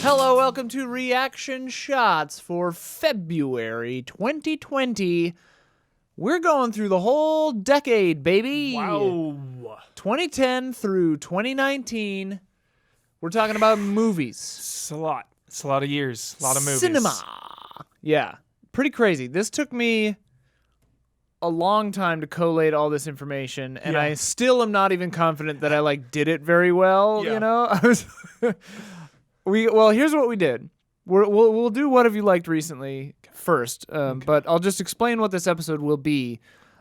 Hello, welcome to Reaction Shots for February 2020. We're going through the whole decade, baby. Wow. 2010 through 2019. We're talking about movies. It's a lot. It's a lot of years. A lot of movies. Cinema. Yeah, pretty crazy. This took me a long time to collate all this information, and Yeah. I still am not even confident that I did it very well. Yeah. You know, I was. Well, here's what we did. We'll do what have you liked recently first, but I'll just explain what this episode will be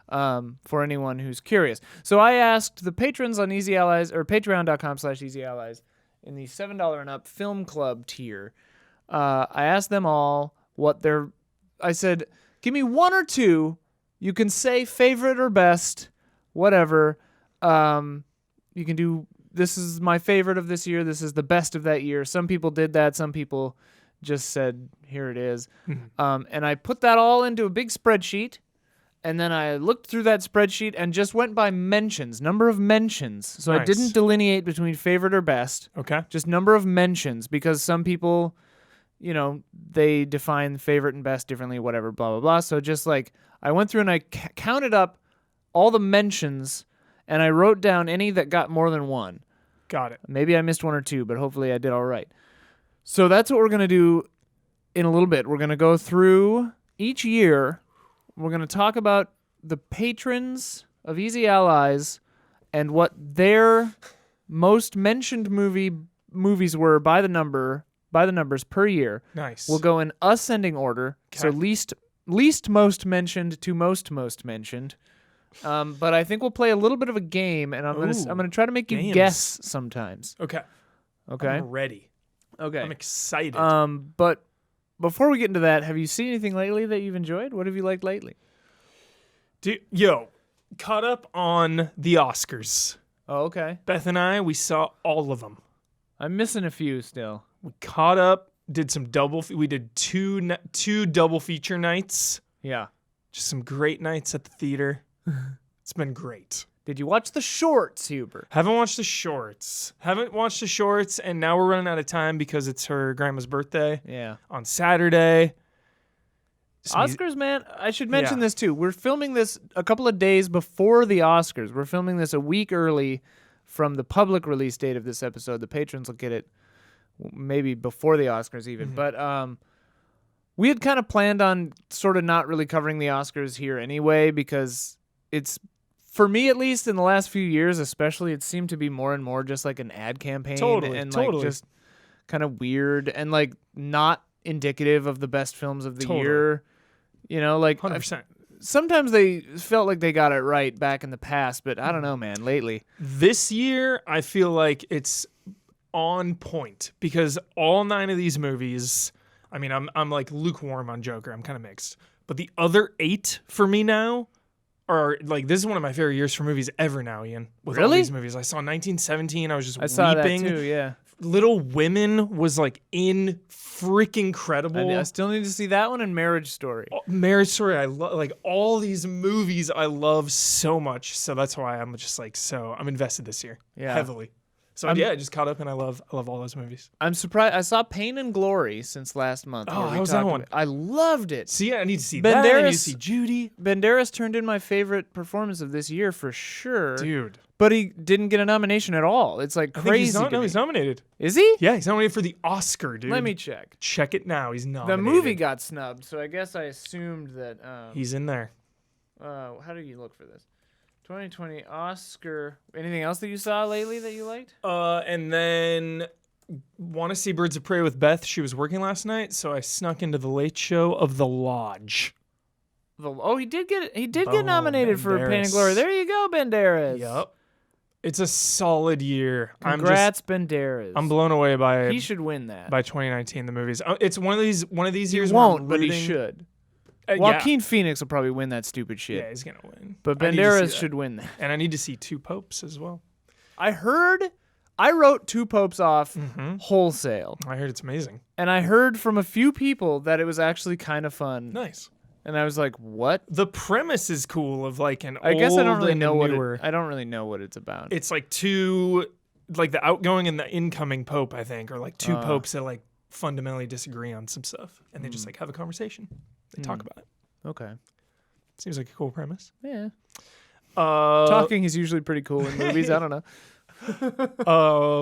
for anyone who's curious. So I asked the patrons on Easy Allies or Patreon.com/Easy Allies in the $7 and up film club tier. I asked them all I said, give me one or two. You can say favorite or best, whatever. You can do, this is my favorite of this year. This is the best of that year. Some people did that. Some people just said, here it is. And I put that all into a big spreadsheet. And then I looked through that spreadsheet and just went by mentions, number of mentions. So I Nice. didn't delineate between favorite or best. Okay. Just number of mentions, because some people, they define favorite and best differently, whatever, blah, blah, blah. So just I went through and I counted up all the mentions and I wrote down any that got more than one. Got it. Maybe I missed one or two, but hopefully I did all right. So that's what we're going to do in a little bit. We're going to go through each year. We're going to talk about the patrons of Easy Allies and what their most mentioned movies were by the numbers per year. Nice. We'll go in ascending order. So least most mentioned to most mentioned. But I think we'll play a little bit of a game, and I'm gonna try to make you games. guess sometimes. Okay. Okay. I'm ready. Okay. I'm excited. But before we get into that, have you seen anything lately that you've enjoyed? What have you liked lately? Caught up on the Oscars. Oh, okay. Beth and I, we saw all of them. I'm missing a few still. We caught up, did some we did two double feature nights. Yeah. Just some great nights at the theater. It's been great. Did you watch the shorts, Huber? Haven't watched the shorts, and now we're running out of time because it's her grandma's birthday. Yeah. On Saturday. Oscars, man, I should mention this too. We're filming this a couple of days before the Oscars. We're filming this a week early from the public release date of this episode. The patrons will get it maybe before the Oscars even. But we had kind of planned on sort of not really covering the Oscars here anyway, because it's, for me at least in the last few years especially, it seemed to be more and more just like an ad campaign. Totally. Just kind of weird and not indicative of the best films of the year. 100%. Sometimes they felt like they got it right back in the past, but I don't know, man, lately. This year, I feel like it's on point because all 9 of these movies, I mean, I'm lukewarm on Joker. I'm kind of mixed. But the other 8 for me now are this is one of my favorite years for movies ever now, Ian. With all these movies. I saw 1917. I was just I saw weeping. that too, yeah. Little Women was in freaking incredible. I still need to see that one and Marriage Story. Marriage Story, I love all these movies I love so much. So that's why I'm just I'm invested this year. Yeah. Heavily. So I just caught up and I love all those movies. I'm surprised. I saw Pain and Glory since last month. Oh, how was that one? I loved it. See, I need to see that. I need to see Judy. Banderas turned in my favorite performance of this year for sure. Dude. But he didn't get a nomination at all. It's crazy. He's nominated. Is he? Yeah, he's nominated for the Oscar, dude. Let me check. Check it now. He's nominated. The movie got snubbed, so I guess I assumed that. He's in there. How do you look for this? 2020 Oscar. Anything else that you saw lately that you liked? And then want to see Birds of Prey with Beth. She was working last night, so I snuck into the late show of The Lodge. He did get nominated for Pain and Glory. There you go, Banderas. Yep. It's a solid year. Congrats, Banderas. I'm blown away by he should win that. By 2019, the movies. It's one of these years. He won't, but he should. Joaquin Yeah. Phoenix will probably win that stupid shit. Yeah, he's gonna win. But Banderas should win that. And I need to see Two Popes as well. I wrote Two Popes off wholesale. I heard it's amazing. And I heard from a few people that it was actually kind of fun. Nice. And I was like, "What?" The premise is cool of an I guess I don't really old know and newer. I don't really know what it's about. It's two the outgoing and the incoming pope, I think, or two popes that fundamentally disagree on some stuff, and they just like have a conversation. They talk about it. Okay. Seems like a cool premise. Yeah. Talking is usually pretty cool in movies. I don't know.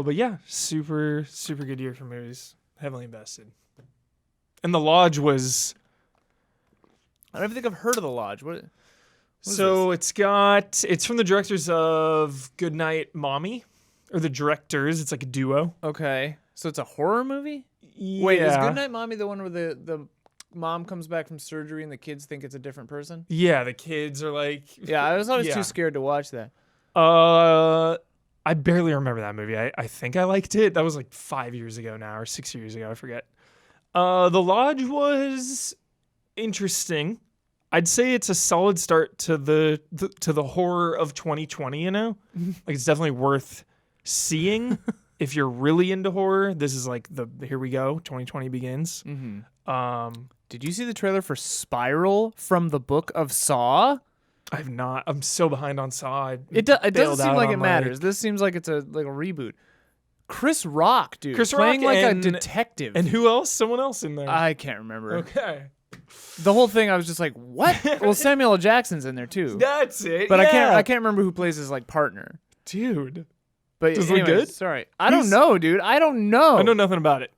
But yeah, super good year for movies. Heavily invested. And The Lodge was. I don't even think I've heard of The Lodge. What So it's from the directors of Goodnight Mommy, or the directors. It's like a duo. Okay. So it's a horror movie? Yeah. Wait, is Goodnight Mommy the one where the mom comes back from surgery and the kids think it's a different person? Yeah, the kids are like. Yeah, I was always too scared to watch that. I barely remember that movie. I think I liked it. That was like 5 years ago now, or 6 years ago. I forget. The Lodge was interesting. I'd say it's a solid start to the horror of 2020. You know, like it's definitely worth seeing if you're really into horror. This is like here we go. 2020 begins. Mm-hmm. Did you see the trailer for Spiral from the Book of Saw? I've not. I'm so behind on Saw. It doesn't seem like it matters. This seems like it's a reboot. Chris Rock, dude. Chris playing Rock like and, a detective. And who else? Someone else in there. I can't remember. Okay. The whole thing, I was just like, what? Well, Samuel L. Jackson's in there too. That's it. But yeah. I can't remember who plays his like partner. Dude. But does it anyways, look good? Sorry. I don't know, dude. I don't know. I know nothing about it.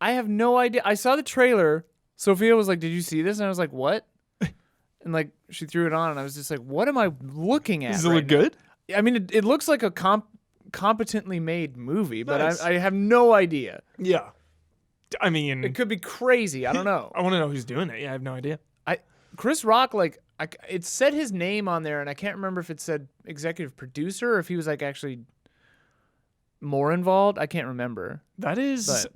I have no idea. I saw the trailer. Sophia was like, "Did you see this?" And I was like, "What?" And like she threw it on, and I was just like, "What am I looking at?" Does it look good? I mean, it looks like a competently made movie, but Nice. I have no idea. Yeah. I mean, It could be crazy. I don't know. I want to know who's doing it. Yeah, I have no idea. Chris Rock, like, it said his name on there, and I can't remember if it said executive producer or if he was like actually more involved. I can't remember. That is But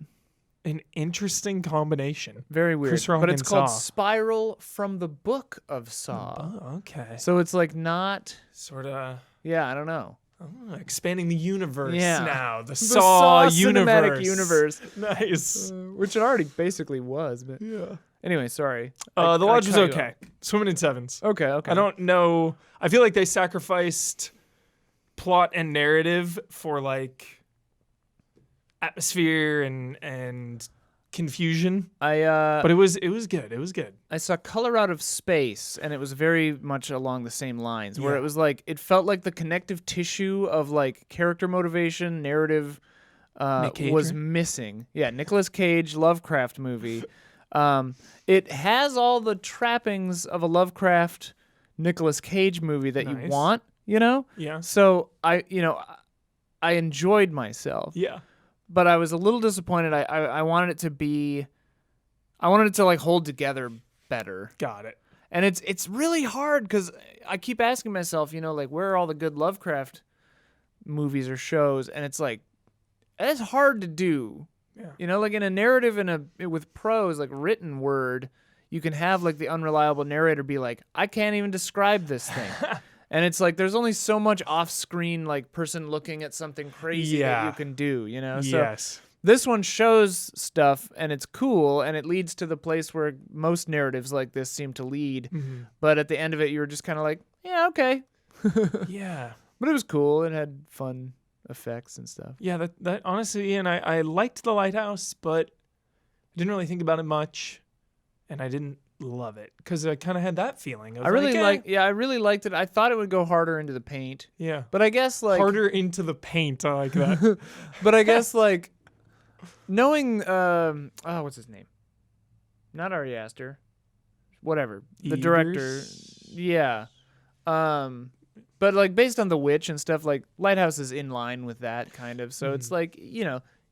an interesting combination. very weird. Chris Rock But it's and called Saw. Spiral from the Book of Saw. Oh, okay. So it's like not. Sort of Yeah, I don't know. expanding the universe now. The The Saw cinematic universe. Nice. Which it already basically was, but Yeah. anyway, sorry. The Lodge was cut you okay. Swimming in Sevens. off. Okay. I don't know. I feel like they sacrificed plot and narrative for like atmosphere and confusion. But it was good. It was good. I saw Color Out of Space, and it was very much along the same lines, where Yeah. it was like it felt like the connective tissue of like character motivation, narrative was right? missing. Yeah, Nicolas Cage Lovecraft movie. It has all the trappings of a Lovecraft Nicolas Cage movie that you Nice. want, you know? Yeah. So I enjoyed myself. Yeah. But I was a little disappointed. I wanted it to be, I wanted it to like hold together better. Got it. And it's really hard because I keep asking myself, like where are all the good Lovecraft movies or shows? And it's like, it's hard to do. Yeah. Like in a narrative with prose, like written word, you can have like the unreliable narrator be like, I can't even describe this thing. And it's like there's only so much off-screen like person looking at something crazy that you can do, So Yes. this one shows stuff and it's cool and it leads to the place where most narratives like this seem to lead. Mm-hmm. But at the end of it, you were just kind of like, yeah, okay. Yeah. But it was cool. It had fun effects and stuff. Yeah, that honestly, and I liked The Lighthouse, but I didn't really think about it much, and I didn't love it because I kind of had that feeling. I really liked it. I thought it would go harder into the paint. Yeah. But I guess like Harder into the paint. I like that. But I guess like knowing what's his name? Not Ari Aster. Whatever. The director. Yeah. But like based on The Witch and stuff, like Lighthouse is in line with that kind of. So it's like,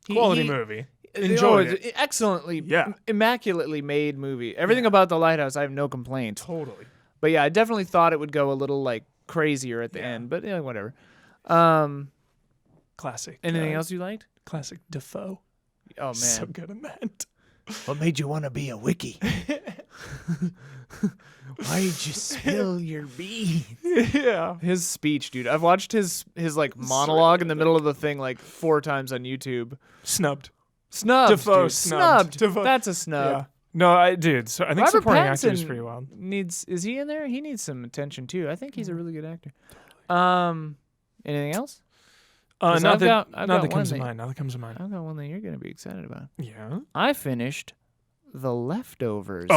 Quality movie. Enjoyed it. Excellently, Yeah. immaculately made movie. Everything about The Lighthouse, I have no complaints. Totally. But yeah, I definitely thought it would go a little like crazier at the end, but whatever. Classic. Anything else you liked? Classic Defoe. Oh man, So good at that. what made you want to be a wiki? Why did you spill your beans? Yeah. His speech, dude. I've watched his like monologue in the middle of the thing like 4 times on YouTube. Snubbed. Snubbed. Defoe Dude. snubbed. Defoe. That's a snub. Yeah. No, I dude. So I think Robert supporting actor is Pattinson pretty wild. Is he in there? He needs some attention too. I think he's a really good actor. Anything else? 'Cause Not I've that got not that one comes to thing. mind. Not that comes to mind. I've got one that you're gonna be excited about. Yeah. I finished The Leftovers.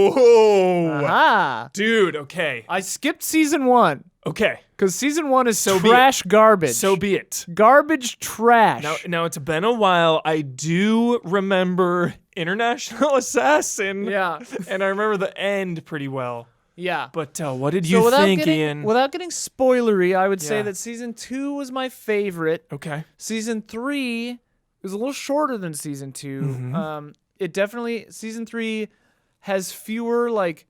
Oh, Aha! dude. Okay. I skipped season 1 Okay. because season 1 is So be trash garbage. So be it. Garbage trash. Now it's been a while. I do remember International Assassin. Yeah. And I remember the end pretty well. Yeah. But what did you think, Ian? Without getting spoilery, I would say Yeah. that season 2 was my favorite. Okay. Season 3 was a little shorter than season 2. Mm-hmm. It definitely, season 3 has fewer like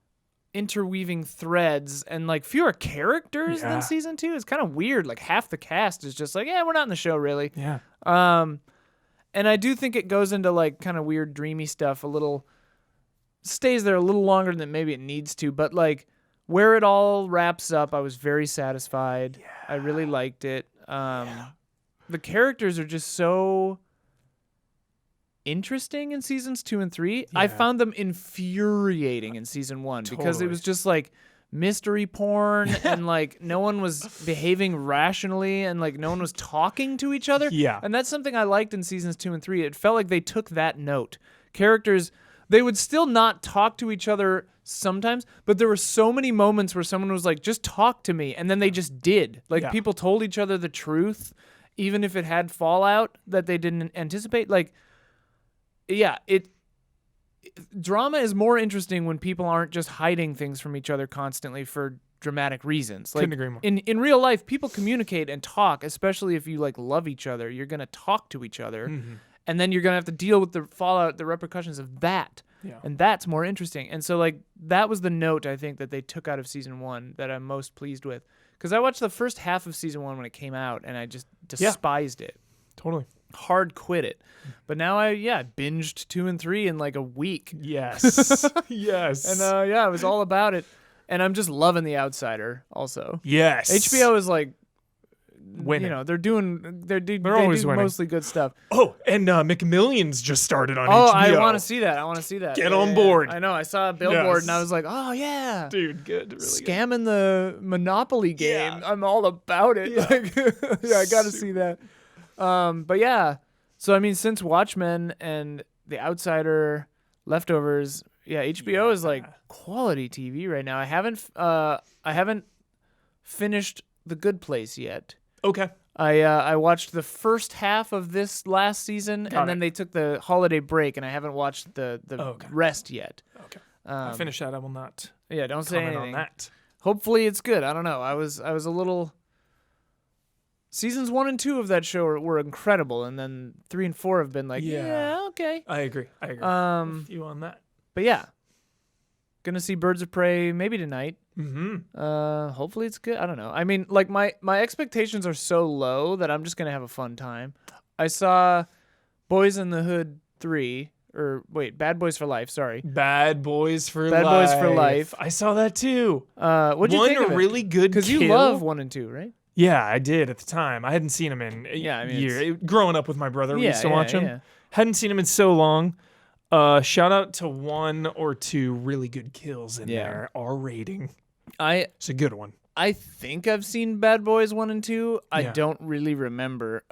interweaving threads and like fewer characters Yeah. than season 2. It's kind of weird. Like half the cast is just like, yeah, we're not in the show really. Yeah. And I do think it goes into like kind of weird dreamy stuff stays there a little longer than maybe it needs to, but like where it all wraps up, I was very satisfied. Yeah. I really liked it. The characters are just so interesting in seasons 2 and 3. I Yeah. found them infuriating in season 1 because it Totally. was just like mystery porn and like no one was behaving rationally and like no one was talking to each other. Yeah. And that's something I liked in seasons 2 and 3. It felt like they took that note. Characters, they would still not talk to each other sometimes, but there were so many moments where someone was like, just talk to me. And then they just did. Like Yeah. people told each other the truth, even if it had fallout that they didn't anticipate. Like, yeah, drama is more interesting when people aren't just hiding things from each other constantly for dramatic reasons. Like Couldn't agree more. in real life, people communicate and talk, especially if you like love each other. You're gonna talk to each other, and then you're gonna have to deal with the fallout, the repercussions of that. Yeah. And that's more interesting. And so like that was the note I think that they took out of season 1 that I'm most pleased with. Because I watched the first half of season 1 when it came out, and I just despised it. Totally. Hard quit it. But now I binged 2 and 3 in like a week. Yes. Yes. And I was all about it. And I'm just loving The Outsider also. yes. HBO is like Winning. You know, they always do winning. mostly good stuff. Oh, and McMillions just started on Oh, HBO. I want to see that. Get on board. I know. I saw a billboard and I Yes. was like, oh yeah. Dude, good. Really Scamming the Monopoly game. Yeah. I'm all about it. Yeah. Like, I got to see that. But yeah. So I mean, since Watchmen and The Outsider, Leftovers, HBO is like quality TV right now. I haven't finished The Good Place yet. good. Okay. I watched the first half of this last season, Got and then it. they took the holiday break, and I haven't watched the Okay. rest yet. Okay. I finished that. I will not Yeah, don't say comment anything. on that. Hopefully it's good. I don't know. I was a little. Seasons 1 and 2 of that show were incredible, and then 3 and 4 have been like, Yeah. okay. I agree. With you on that. But yeah, gonna see Birds of Prey maybe tonight. Mm-hmm. Hopefully it's good. I don't know. I mean, like my expectations are so low that I'm just gonna have a fun time. I saw Boys in the Hood 3, or wait, Bad Boys for Life. Sorry, Bad Boys for Bad Life. Boys for Life. I saw that too. What'd you think of it? One really good Because you kill. love 1 and 2, right? Yeah, I did at the time. I hadn't seen him in a Yeah, I mean, year. Growing up with my brother, we used to watch him. Yeah. Hadn't seen him in so long. Shout out to 1 or 2 really good kills in Yeah. there. R rating. I It's a good one. think I've seen Bad Boys 1 and 2. I Yeah. don't really remember.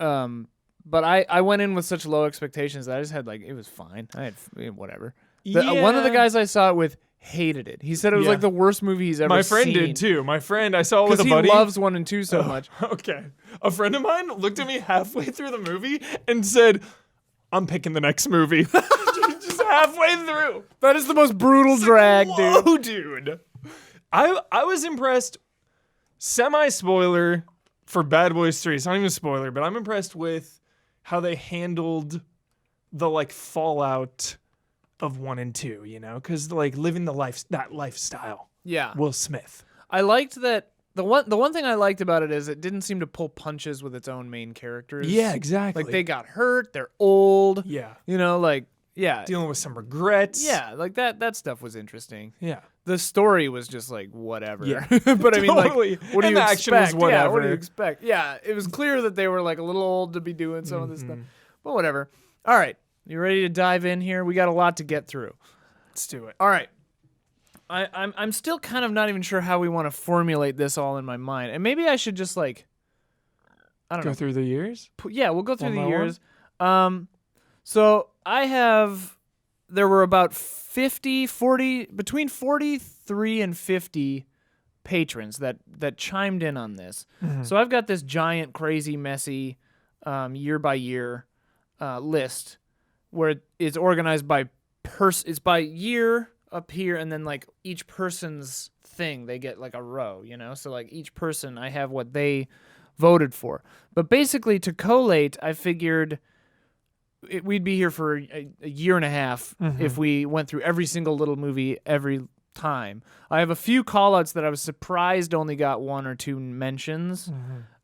But I went in with such low expectations that I just had like it was fine. I had whatever. One of the guys I saw it with hated it. He said it was Yeah. like the worst movie he's ever seen. My friend did too. My friend, I saw it with Because a he buddy. loves 1 and 2 so much. Okay. A friend of mine looked at me halfway through the movie and said, I'm picking the next movie. Just halfway through. That is the most brutal drag, dude. Whoa, dude. I was impressed. Semi-spoiler for Bad Boys 3. It's not even a spoiler, but I'm impressed with how they handled the like fallout of 1 and 2, you know? Because like living that lifestyle. Yeah. Will Smith. I liked that the one thing I liked about it is it didn't seem to pull punches with its own main characters. Yeah, exactly. Like they got hurt, they're old. Yeah. You know, like yeah. Dealing with some regrets. Yeah, like that stuff was interesting. Yeah. The story was just like whatever. Yeah. But I mean Totally. like what do And you the expect? action was Yeah, what do whatever. you expect? Yeah, it was clear that they were like a little old to be doing some of this stuff. But whatever. All right. You ready to dive in here? We got a lot to get through. Let's do it. All right. I'm still kind of not even sure how we want to formulate this all in my mind. And maybe I should just like I don't Go know. through the years? Yeah, we'll go through One the by years. So there were about 40, between 43 and 50 patrons that chimed in on this. Mm-hmm. So I've got this giant, crazy, messy year by year list where it's organized by it's by year up here, and then like each person's thing, they get like a row, So like each person, I have what they voted for. But basically, to collate, I figured we'd be here for a year and a half if we went through every single little movie every time. I have a few call-outs that I was surprised only got 1 or 2 mentions.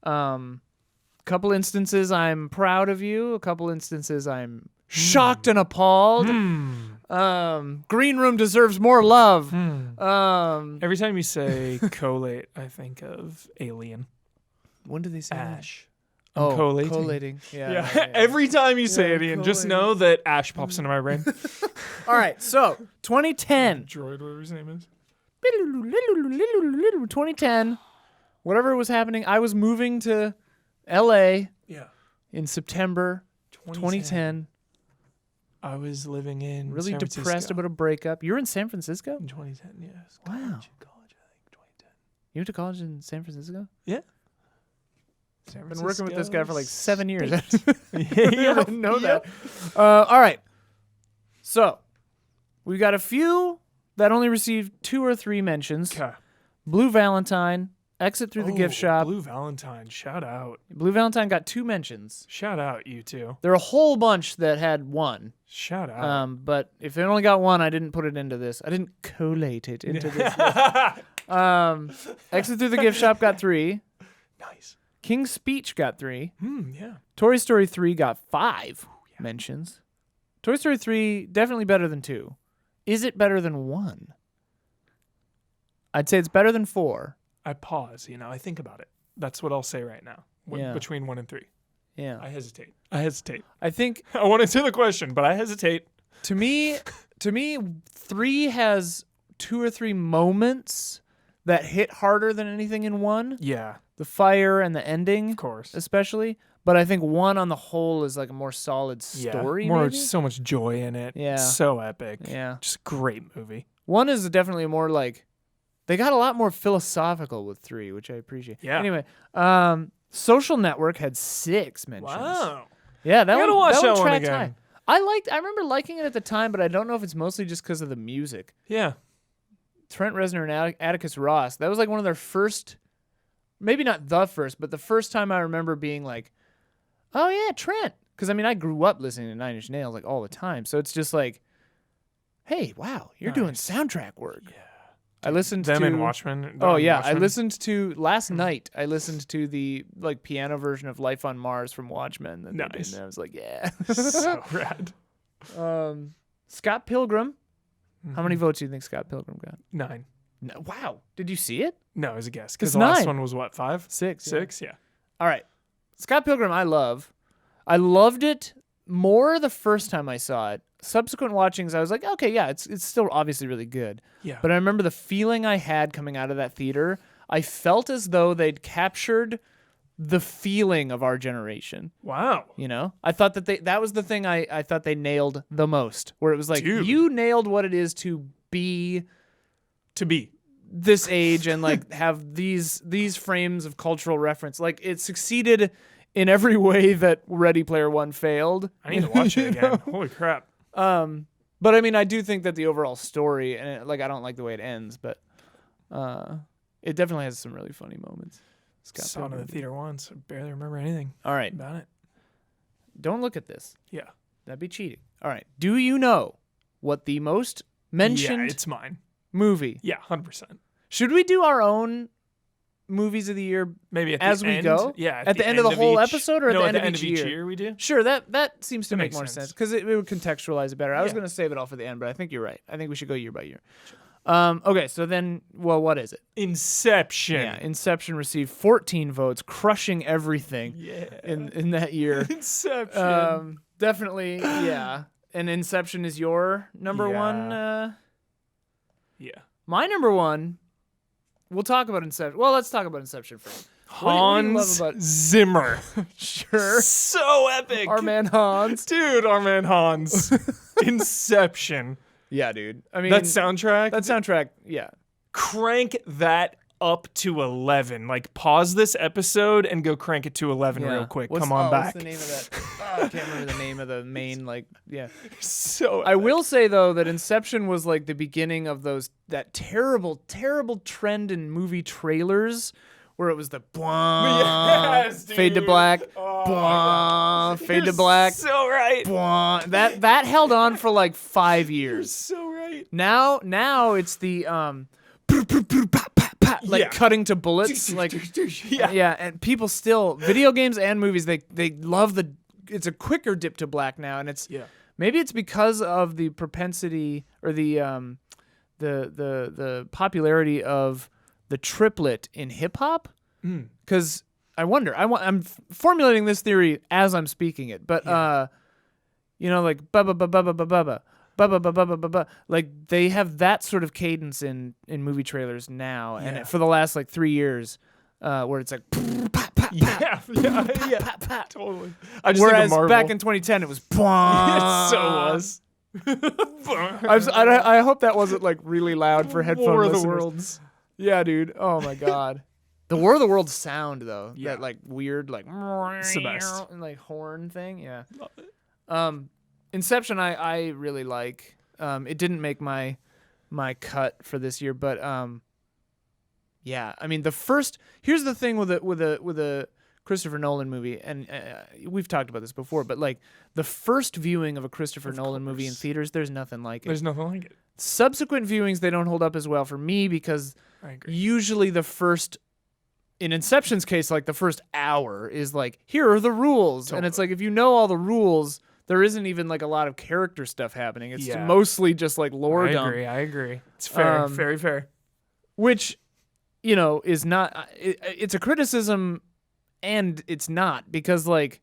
Couple instances I'm proud of you. A couple instances I'm shocked and appalled. Green Room deserves more love. Every time you say collate, I think of Alien. When did they say Ash. I'm collating. Collating. Yeah. Every time you say Alien, just collating. know that Ash pops into my brain. All right, so 2010. Droid, whatever his name is. 2010. Whatever was happening, I was moving to LA in September 2010. I was living in Really San depressed Francisco. about a breakup. You were in San Francisco? In 2010, yes. Wow. College, I think, 2010. You went to college in San Francisco? Yeah. I've been working with this guy for like 7 years. Yeah, I didn't know that. All right. So, we got a few that only received 2 or 3 mentions. Okay. Blue Valentine, Exit Through the Gift Shop. Blue Valentine, shout out. Blue Valentine got 2 mentions. Shout out, you two. There are a whole bunch that had 1. Shout out. But if it only got 1, I didn't put it into this. I didn't collate it into this list. Exit Through the Gift Shop got 3. Nice. King's Speech got 3. Yeah. Toy Story 3 got 5 mentions. Toy Story 3, definitely better than 2. Is it better than 1? I'd say it's better than 4. I pause, I think about it. That's what I'll say right now. Between 1 and 3. Yeah. I hesitate. I think I want to answer the question, but I hesitate. to me 3 has 2 or 3 moments that hit harder than anything in 1. Yeah. The fire and the ending, Of course. especially. But I think 1 on the whole is like a more solid story. More, maybe? so much joy in it. Yeah. So epic. Yeah. Just a great movie. 1 is definitely more like, they got a lot more philosophical with 3, which I appreciate. Yeah. Anyway, Social Network had 6 mentions. Wow. Yeah, that I gotta one, watch that that one one tracked again. high. I remember liking it at the time, but I don't know if it's mostly just because of the music. Yeah. Trent Reznor and Atticus Ross, that was like one of their first, maybe not the first, but the first time I remember being like, oh yeah, Trent. Because I grew up listening to 9 Inch Nails like all the time. So it's just like, hey, wow, you're doing soundtrack work. Yeah. I listened Them to and Watchmen. Oh yeah, I Watchmen. listened to last night. I listened to the like piano version of Life on Mars from Watchmen. That they did, Nice. and I was like, yeah. So rad. Scott Pilgrim. How many votes do you think Scott Pilgrim got? 9. No, wow. Did you see it? No, it was a guess. It's Because the last 9. one was what, 5? 6. 6? Yeah. All right. Scott Pilgrim, I love. I loved it more the first time I saw it. Subsequent watchings, I was like, okay, yeah, it's still obviously really good. Yeah. But I remember the feeling I had coming out of that theater. I felt as though they'd captured the feeling of our generation. Wow. I thought that was the thing I thought they nailed the most. Where it was like, Dude. you nailed what it is to be this age and like have these frames of cultural reference. Like it succeeded in every way that Ready Player One failed. I need to watch it again. Holy crap. But I do think that the overall story, and I don't like the way it ends, but it definitely has some really funny moments. Saw it in the theater once. I barely remember anything All right, about it. don't look at this. Yeah. That'd be cheating. All right, do you know what the most mentioned Yeah, it's mine. movie? Yeah, 100%. Should we do our own movies of the year Maybe at as the we end? go? Yeah. At the end of the whole each- episode or at no, the end of each each year? we do? Sure, that seems to That make makes more sense. sense because it would contextualize it better. I was Yeah. going to save it all for the end, but I think you're right. I think we should go year by year. Okay, so then, what is it? Inception. Yeah, Inception received 14 votes, crushing everything Yeah. in that year. Inception. Definitely, yeah. And Inception is your number one? Yeah. My number one, we'll talk about Inception. Well, let's talk about Inception first. What do you love Hans about- Zimmer. Sure. So epic. Our man Hans. Dude, our man Hans. Inception. Yeah, dude. I mean, That soundtrack, yeah. crank that up to 11. Like, pause this episode and go crank it to 11 real quick. Come on back. What's the name of that? I can't remember the name of the main, yeah. So I will say, though, that Inception was, like, the beginning of that terrible, terrible trend in movie trailers where it was the Yes, fade to dude. black, Oh, fade to black, So right. that held on for, like, 5 years. So right. Now it's the like cutting to bullets, like yeah, and people still video games and movies they love it's a quicker dip to black now, and it's maybe it's because of the propensity or the popularity of the triplet in hip hop. Because I wonder, I'm formulating this theory as I'm speaking it, but you know, like bubba bubba bubba bubba. Like they have that sort of cadence in movie trailers now, and for the last like 3 years, where it's like Yeah. Totally. I just whereas think of Marvel. back in 2010 it was It so was. I hope that wasn't like really loud for headphone War of the listeners. Worlds. Yeah, dude. Oh my god. The War of the Worlds sound though, Yeah. that like weird like It's the best. like horn thing. Yeah. Love it. Inception I really like. It didn't make my cut for this year, but yeah. I mean, here's the thing with a Christopher Nolan movie, and we've talked about this before, but like the first viewing of a Christopher Nolan movie in theaters, there's nothing like it. There's nothing like it. Subsequent viewings, they don't hold up as well for me because I agree. usually in Inception's case, like the first hour is like, here are the rules. And it's like, if you know all the rules, there isn't even like a lot of character stuff happening. It's mostly just like lore dump. I agree. It's fair. Very fair. Which, you know, is not, it's a criticism and it's not, because like,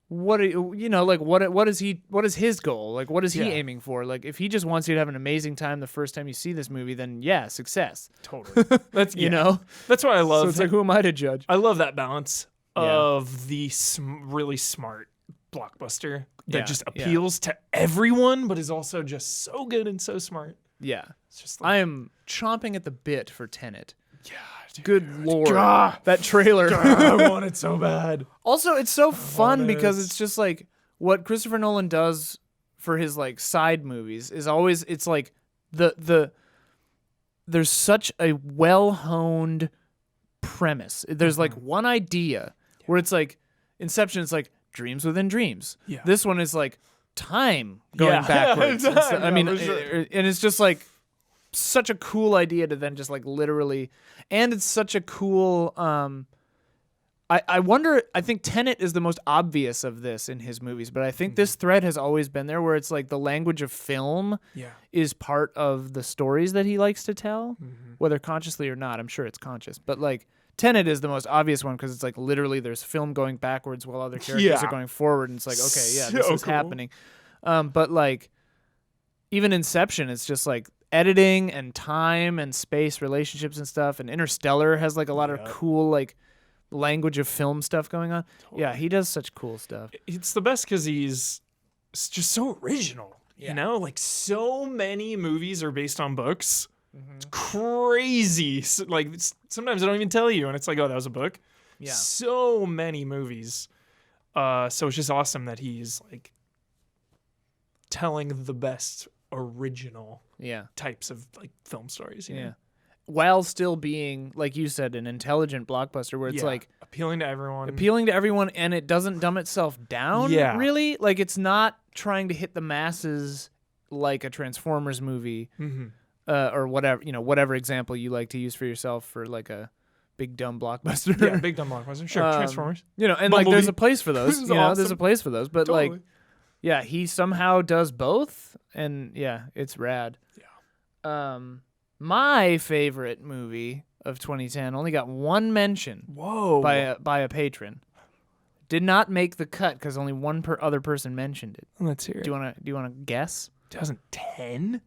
what is his goal? Like, what is he aiming for? Like, if he just wants you to have an amazing time the first time you see this movie, then yeah, success. Totally. That's You know? That's what I love. So it's like, who am I to judge? I love that balance of the really smart blockbuster that just appeals to everyone, but is also just so good and so smart. Yeah. It's just like, I am chomping at the bit for Tenet. yeah, dude. Good lord. Gah. That trailer. I want it so bad. Also, it's so fun it. because it's just like what Christopher Nolan does for his like side movies is always, it's like there's such a well-honed premise. There's like one idea where it's like Inception, it's like dreams within dreams. Yeah. This one is like time going backwards. I mean, for sure. and it's just like such a cool idea to then just like literally, and it's such a cool, I wonder, I think Tenet is the most obvious of this in his movies, but I think this thread has always been there where it's like the language of film is part of the stories that he likes to tell, whether consciously or not. I'm sure it's conscious, but like Tenet is the most obvious one because it's like literally there's film going backwards while other characters are going forward, and it's like, okay, yeah, this is happening. But like even Inception, it's just like editing and time and space relationships and stuff, and Interstellar has like a lot of cool like language of film stuff going on. Totally. Yeah, he does such cool stuff. It's the best because he's just so original. You know, like so many movies are based on books. It's crazy. Like sometimes I don't even tell you, and it's like, oh, that was a book. Yeah, so many movies. So it's just awesome that he's like telling the best original types of like film stories. You know? While still being, like you said, an intelligent blockbuster where it's like appealing to everyone, and it doesn't dumb itself down. Really, like it's not trying to hit the masses like a Transformers movie. Or whatever, you know, whatever example you like to use for yourself for like a big dumb blockbuster. Yeah, big dumb blockbuster. Sure, Transformers. You know, and Bumblebee. like there's a place for those. You know, there's a place for those. But Totally. like, yeah, he somehow does both, and yeah, it's rad. Yeah. My favorite movie of 2010 only got one mention. Whoa. By a patron. Did not make the cut because only one other person mentioned it. Let's hear it. Do you wanna guess? 2010.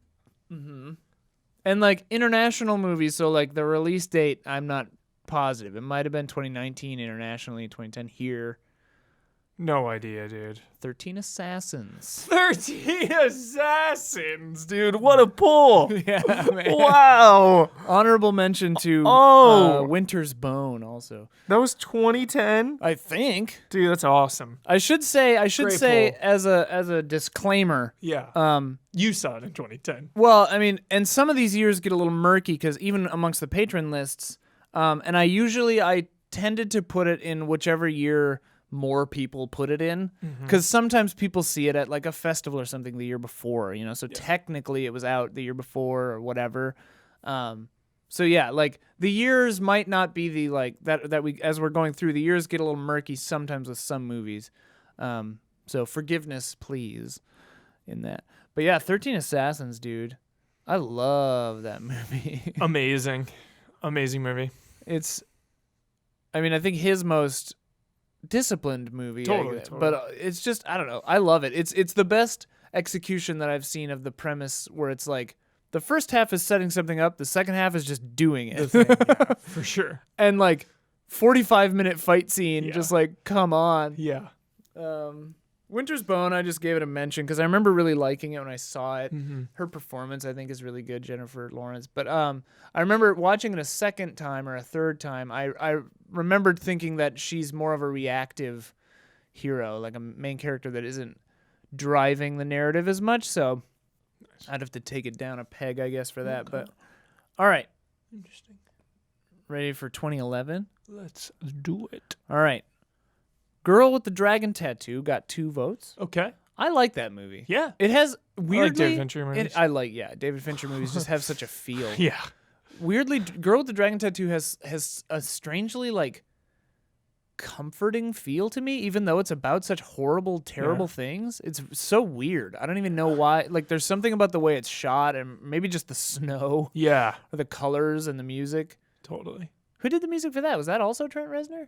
And like international movies, so like the release date, I'm not positive. It might have been 2019 internationally, 2010 here. No idea, dude. 13 Assassins. 13 Assassins, dude. What a pull. Yeah, man. Wow. Honorable mention to Winter's Bone also. That was 2010? I think. Dude, that's awesome. I should say pull. as a disclaimer. Yeah. You saw it in 2010. Well, I mean, and some of these years get a little murky because even amongst the patron lists, and I tended to put it in whichever year more people put it in, because sometimes people see it at like a festival or something the year before, you know, so technically it was out the year before or whatever. So yeah, like the years might not be the like that we, as we're going through, the years get a little murky sometimes with some movies. So forgiveness, please, in that. But yeah, 13 Assassins, dude. I love that movie. Amazing movie. I think his most disciplined movie, totally. But it's just, I don't know, I love it. It's the best execution that I've seen of the premise, where it's like the first half is setting something up, the second half is just doing it. Yeah, for sure. And like 45-minute fight scene, just like, come on. Yeah. Winter's Bone, I just gave it a mention because I remember really liking it when I saw it. Her performance, I think, is really good, Jennifer Lawrence. But I remember watching it a second time or a third time. I remembered thinking that she's more of a reactive hero, like a main character that isn't driving the narrative as much. So I'd have to take it down a peg, I guess, for that. Okay. But all right. Interesting. Ready for 2011? Let's do it. All right. Girl with the Dragon Tattoo got 2 votes. Okay. I like that movie. Yeah. It has weirdly... I like David Fincher movies. David Fincher movies just have such a feel. Yeah. Weirdly, Girl with the Dragon Tattoo has a strangely, like, comforting feel to me, even though it's about such horrible, terrible things. It's so weird. I don't even know why. Like, there's something about the way it's shot, and maybe just the snow. Yeah. Or the colors and the music. Totally. Who did the music for that? Was that also Trent Reznor?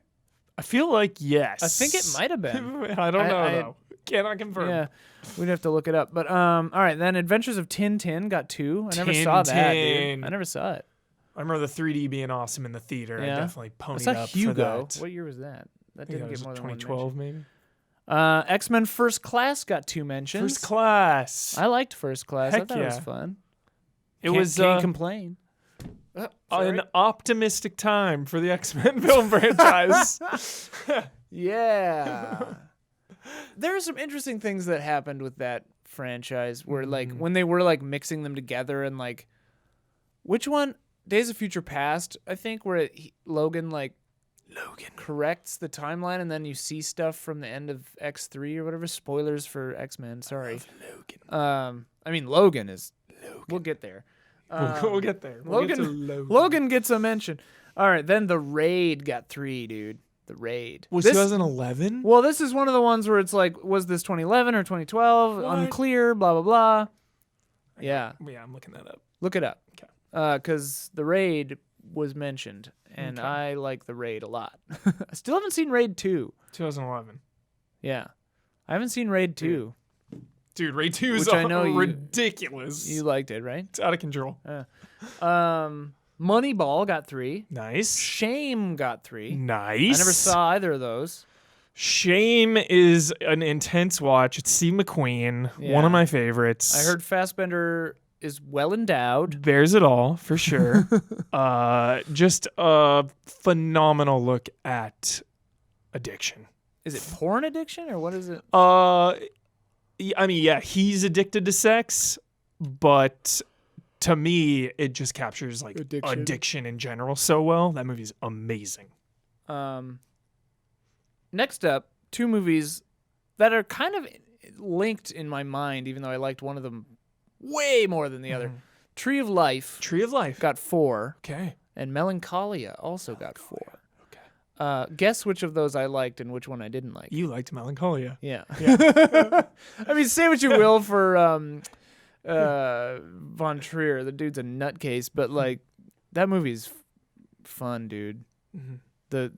I feel like yes. I think it might have been. I don't know, though. Cannot confirm. Yeah, we'd have to look it up. But all right, then Adventures of Tintin got 2. I never saw that, dude. I never saw it. I remember the 3D being awesome in the theater. Yeah. I definitely ponied I saw up Hugo. for that. What year was that? That didn't get more than 2012, maybe. X-Men First Class got 2 mentions. First Class. I liked First Class. Heck I thought it was fun. Can't complain. An optimistic time for the X-Men film franchise. Yeah. There are some interesting things that happened with that franchise where, like, when they were, like, mixing them together and, like, which one? Days of Future Past, I think, where Logan corrects the timeline and then you see stuff from the end of X3 or whatever. Spoilers for X-Men, sorry. I love Logan. I mean, Logan is... Logan. We'll get there. We'll get there. Logan gets a mention. All right, then The Raid got 3, dude. The Raid. Was 2011? Well, this is one of the ones where it's like, was this 2011 or 2012? What? Unclear, blah, blah, blah. Yeah. Yeah, I'm looking that up. Look it up. Okay. Because The Raid was mentioned, and I like The Raid a lot. I still haven't seen Raid 2. 2011. Yeah. I haven't seen Raid 2. Dude, Raid 2 is ridiculous. You liked it, right? It's out of control. Moneyball got 3. Nice. Shame got 3. Nice. I never saw either of those. Shame is an intense watch. It's Steve McQueen, one of my favorites. I heard Fassbender is well endowed. Bears it all, for sure. Just a phenomenal look at addiction. Is it porn addiction or what is it? I mean, yeah, he's addicted to sex, but to me, it just captures like addiction in general so well. That movie's amazing. Next up, 2 movies that are kind of linked in my mind, even though I liked one of them way more than the other. Tree of Life. Got 4. Okay. And Melancholia also got 4. Guess which of those I liked and which one I didn't like. You liked Melancholia. Yeah. I mean, say what you will for Von Trier. The dude's a nutcase, but like that movie's fun, dude. The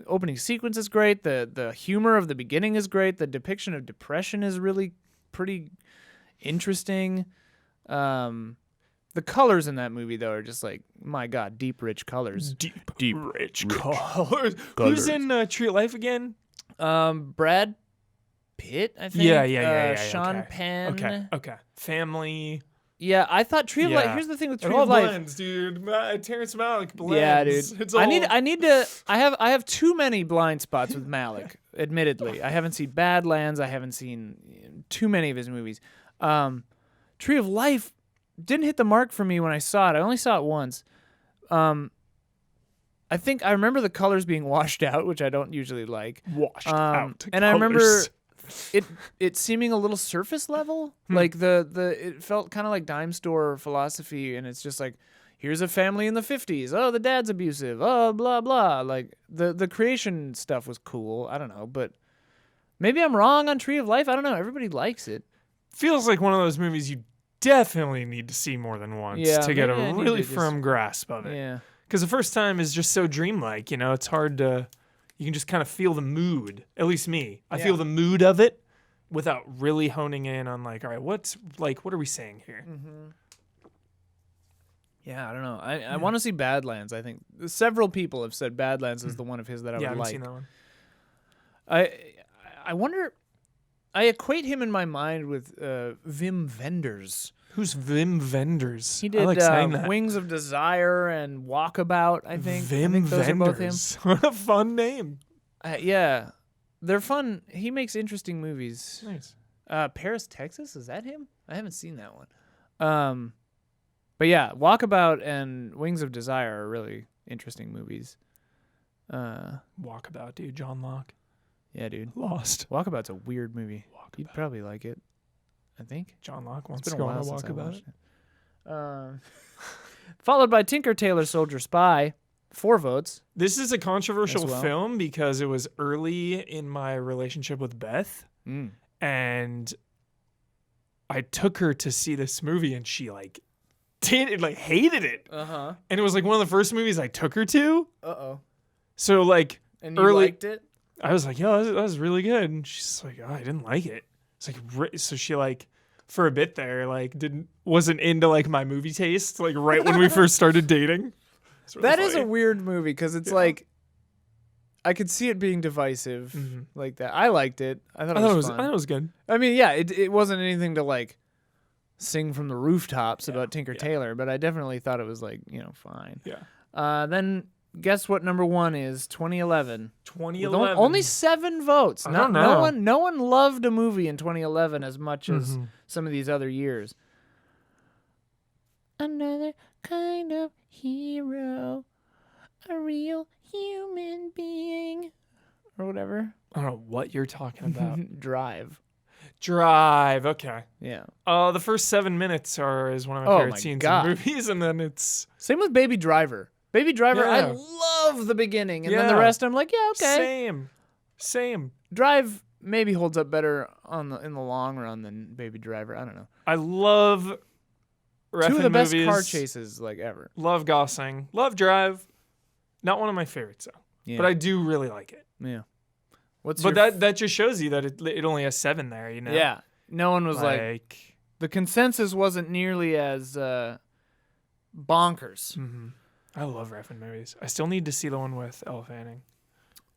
opening sequence is great. The humor of the beginning is great. The depiction of depression is really pretty interesting. The The colors in that movie though are just like, my God, deep rich colors. Deep rich colors. Who's in Tree of Life again? Brad Pitt, I think. Yeah. Sean Penn. Okay. Family. Yeah, I thought Tree of Life. Here's the thing with Tree it all of Life. blends, dude. Terrence Malick blends. Yeah, dude. It's all... I need to. I have too many blind spots with Malick. Admittedly, I haven't seen Badlands. I haven't seen too many of his movies. Tree of Life didn't hit the mark for me when I saw it. I only saw it once. I think I remember the colors being washed out, which I don't usually like. Washed out. And I remember it seeming a little surface level. Like it felt kind of like dime store philosophy, and it's just like, here's a family in the 50s. Oh, the dad's abusive. Oh, blah blah. Like the creation stuff was cool. I don't know, but maybe I'm wrong on Tree of Life. I don't know. Everybody likes it. Feels like one of those movies you definitely need to see more than once to get a really firm grasp of it. Yeah. Because the first time is just so dreamlike, it's hard to, you can just kind of feel the mood, at least me. I feel the mood of it without really honing in on like, all right, what are we saying here? Mm-hmm. Yeah, I don't know. I want to see Badlands. I think several people have said Badlands is the one of his that I would like. I haven't seen that one. I wonder, I equate him in my mind with Wim Wenders. Who's Wim Wenders? He did I like saying that. Wings of Desire and Walkabout, I think. Wim I think those are both him. Wenders. What a fun name. Yeah. They're fun. He makes interesting movies. Nice. Paris, Texas? Is that him? I haven't seen that one. But yeah, Walkabout and Wings of Desire are really interesting movies. Walkabout, dude. John Locke. Yeah, dude. Lost. Walkabout's a weird movie. You'd probably like it, I think. John Locke wants to go on a walkabout. Followed by Tinker Tailor Soldier Spy, 4 votes. This is a controversial film because it was early in my relationship with Beth, and I took her to see this movie, and she hated it. And it was like one of the first movies I took her to. So like, and you liked it? I was like, yo, that was really good. And she's like, oh, I didn't like it. It's like, so she like, for a bit there, like wasn't into like my movie taste, like right when we first started dating. That is a weird movie because it's like, I could see it being divisive like that. I liked it. I thought it was fun. I thought it was good. I mean, yeah, it wasn't anything to like sing from the rooftops about Tinker Tailor, but I definitely thought it was like, fine. Yeah. Then guess what number 1 is? 2011. 2011. Only 7 votes. I don't know. No one loved a movie in 2011 as much as some of these other years. Another kind of hero, a real human being, or whatever. I don't know what you're talking about. Drive. Okay. Yeah. The first 7 minutes is one of my favorite scenes in movies, and then it's same with Baby Driver. Baby Driver, I love the beginning, and then the rest I'm like, yeah, okay. Same. Drive maybe holds up better in the long run than Baby Driver. I don't know. I love 2 of the best car chases like ever. Love Gosling. Love Drive. Not one of my favorites though, but I do really like it. Yeah. That just shows you that it only has 7 there. Yeah. No one was like the consensus wasn't nearly as bonkers. I love Refn movies. I still need to see the one with Elle Fanning.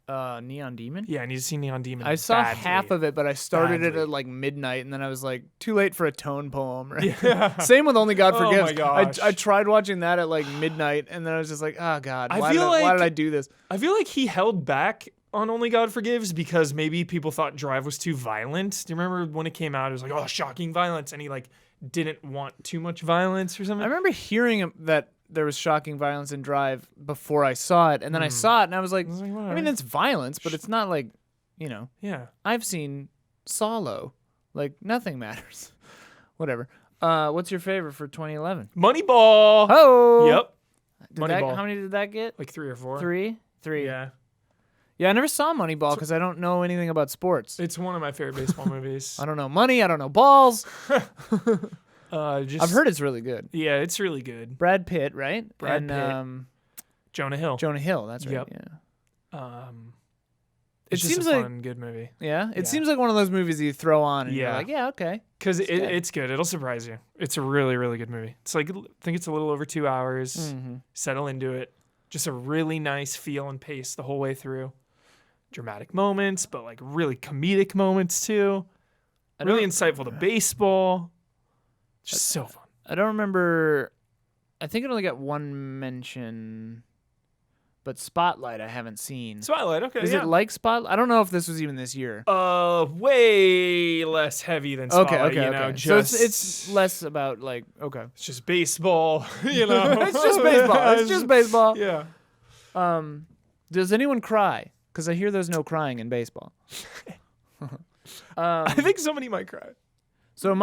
Neon Demon? Yeah, I need to see Neon Demon. I saw half of it, but I started it at like midnight, and then I was like, too late for a tone poem. Right? Yeah. Same with Only God Forgives. Oh my gosh. I tried watching that at like midnight, and then I was just like, oh God, why did I do this? I feel like he held back on Only God Forgives because maybe people thought Drive was too violent. Do you remember when it came out? It was like, oh, shocking violence, and he like didn't want too much violence or something. I remember hearing that there was shocking violence in Drive before I saw it, and then I saw it, and I was like, I mean, it's violence, but it's not like, Yeah. I've seen Solo. Like, nothing matters. Whatever. What's your favorite for 2011? Moneyball. Oh. Yep. Moneyball. How many did that get? Like 3 or 4. 3? Yeah. Yeah, I never saw Moneyball because I don't know anything about sports. It's one of my favorite baseball movies. I don't know money. I don't know balls. I've heard it's really good. Yeah, it's really good. Brad Pitt, right? Brad Pitt. Jonah Hill. Jonah Hill, that's right. Yep. Yeah. It's just seems a like fun, good movie. yeah. It Yeah. seems like one of those movies that you throw on and you're Yeah. like, yeah, okay. Because good. it's good. It'll surprise you. It's a really, really good movie. It's like, I think it's a little over 2 hours. Mm-hmm. Settle into it. Just a really nice feel and pace the whole way through. Dramatic moments, but like really comedic moments too. Really insightful to baseball. Just so fun. I don't remember. I think it only got one mention, but Spotlight I haven't seen. Spotlight, okay. Is it like Spotlight? I don't know if this was even this year. Way less heavy than Spotlight. Okay. So it's less about like It's just baseball. it's just baseball. It's just baseball. Yeah. Does anyone cry? Because I hear there's no crying in baseball. I think somebody might cry. So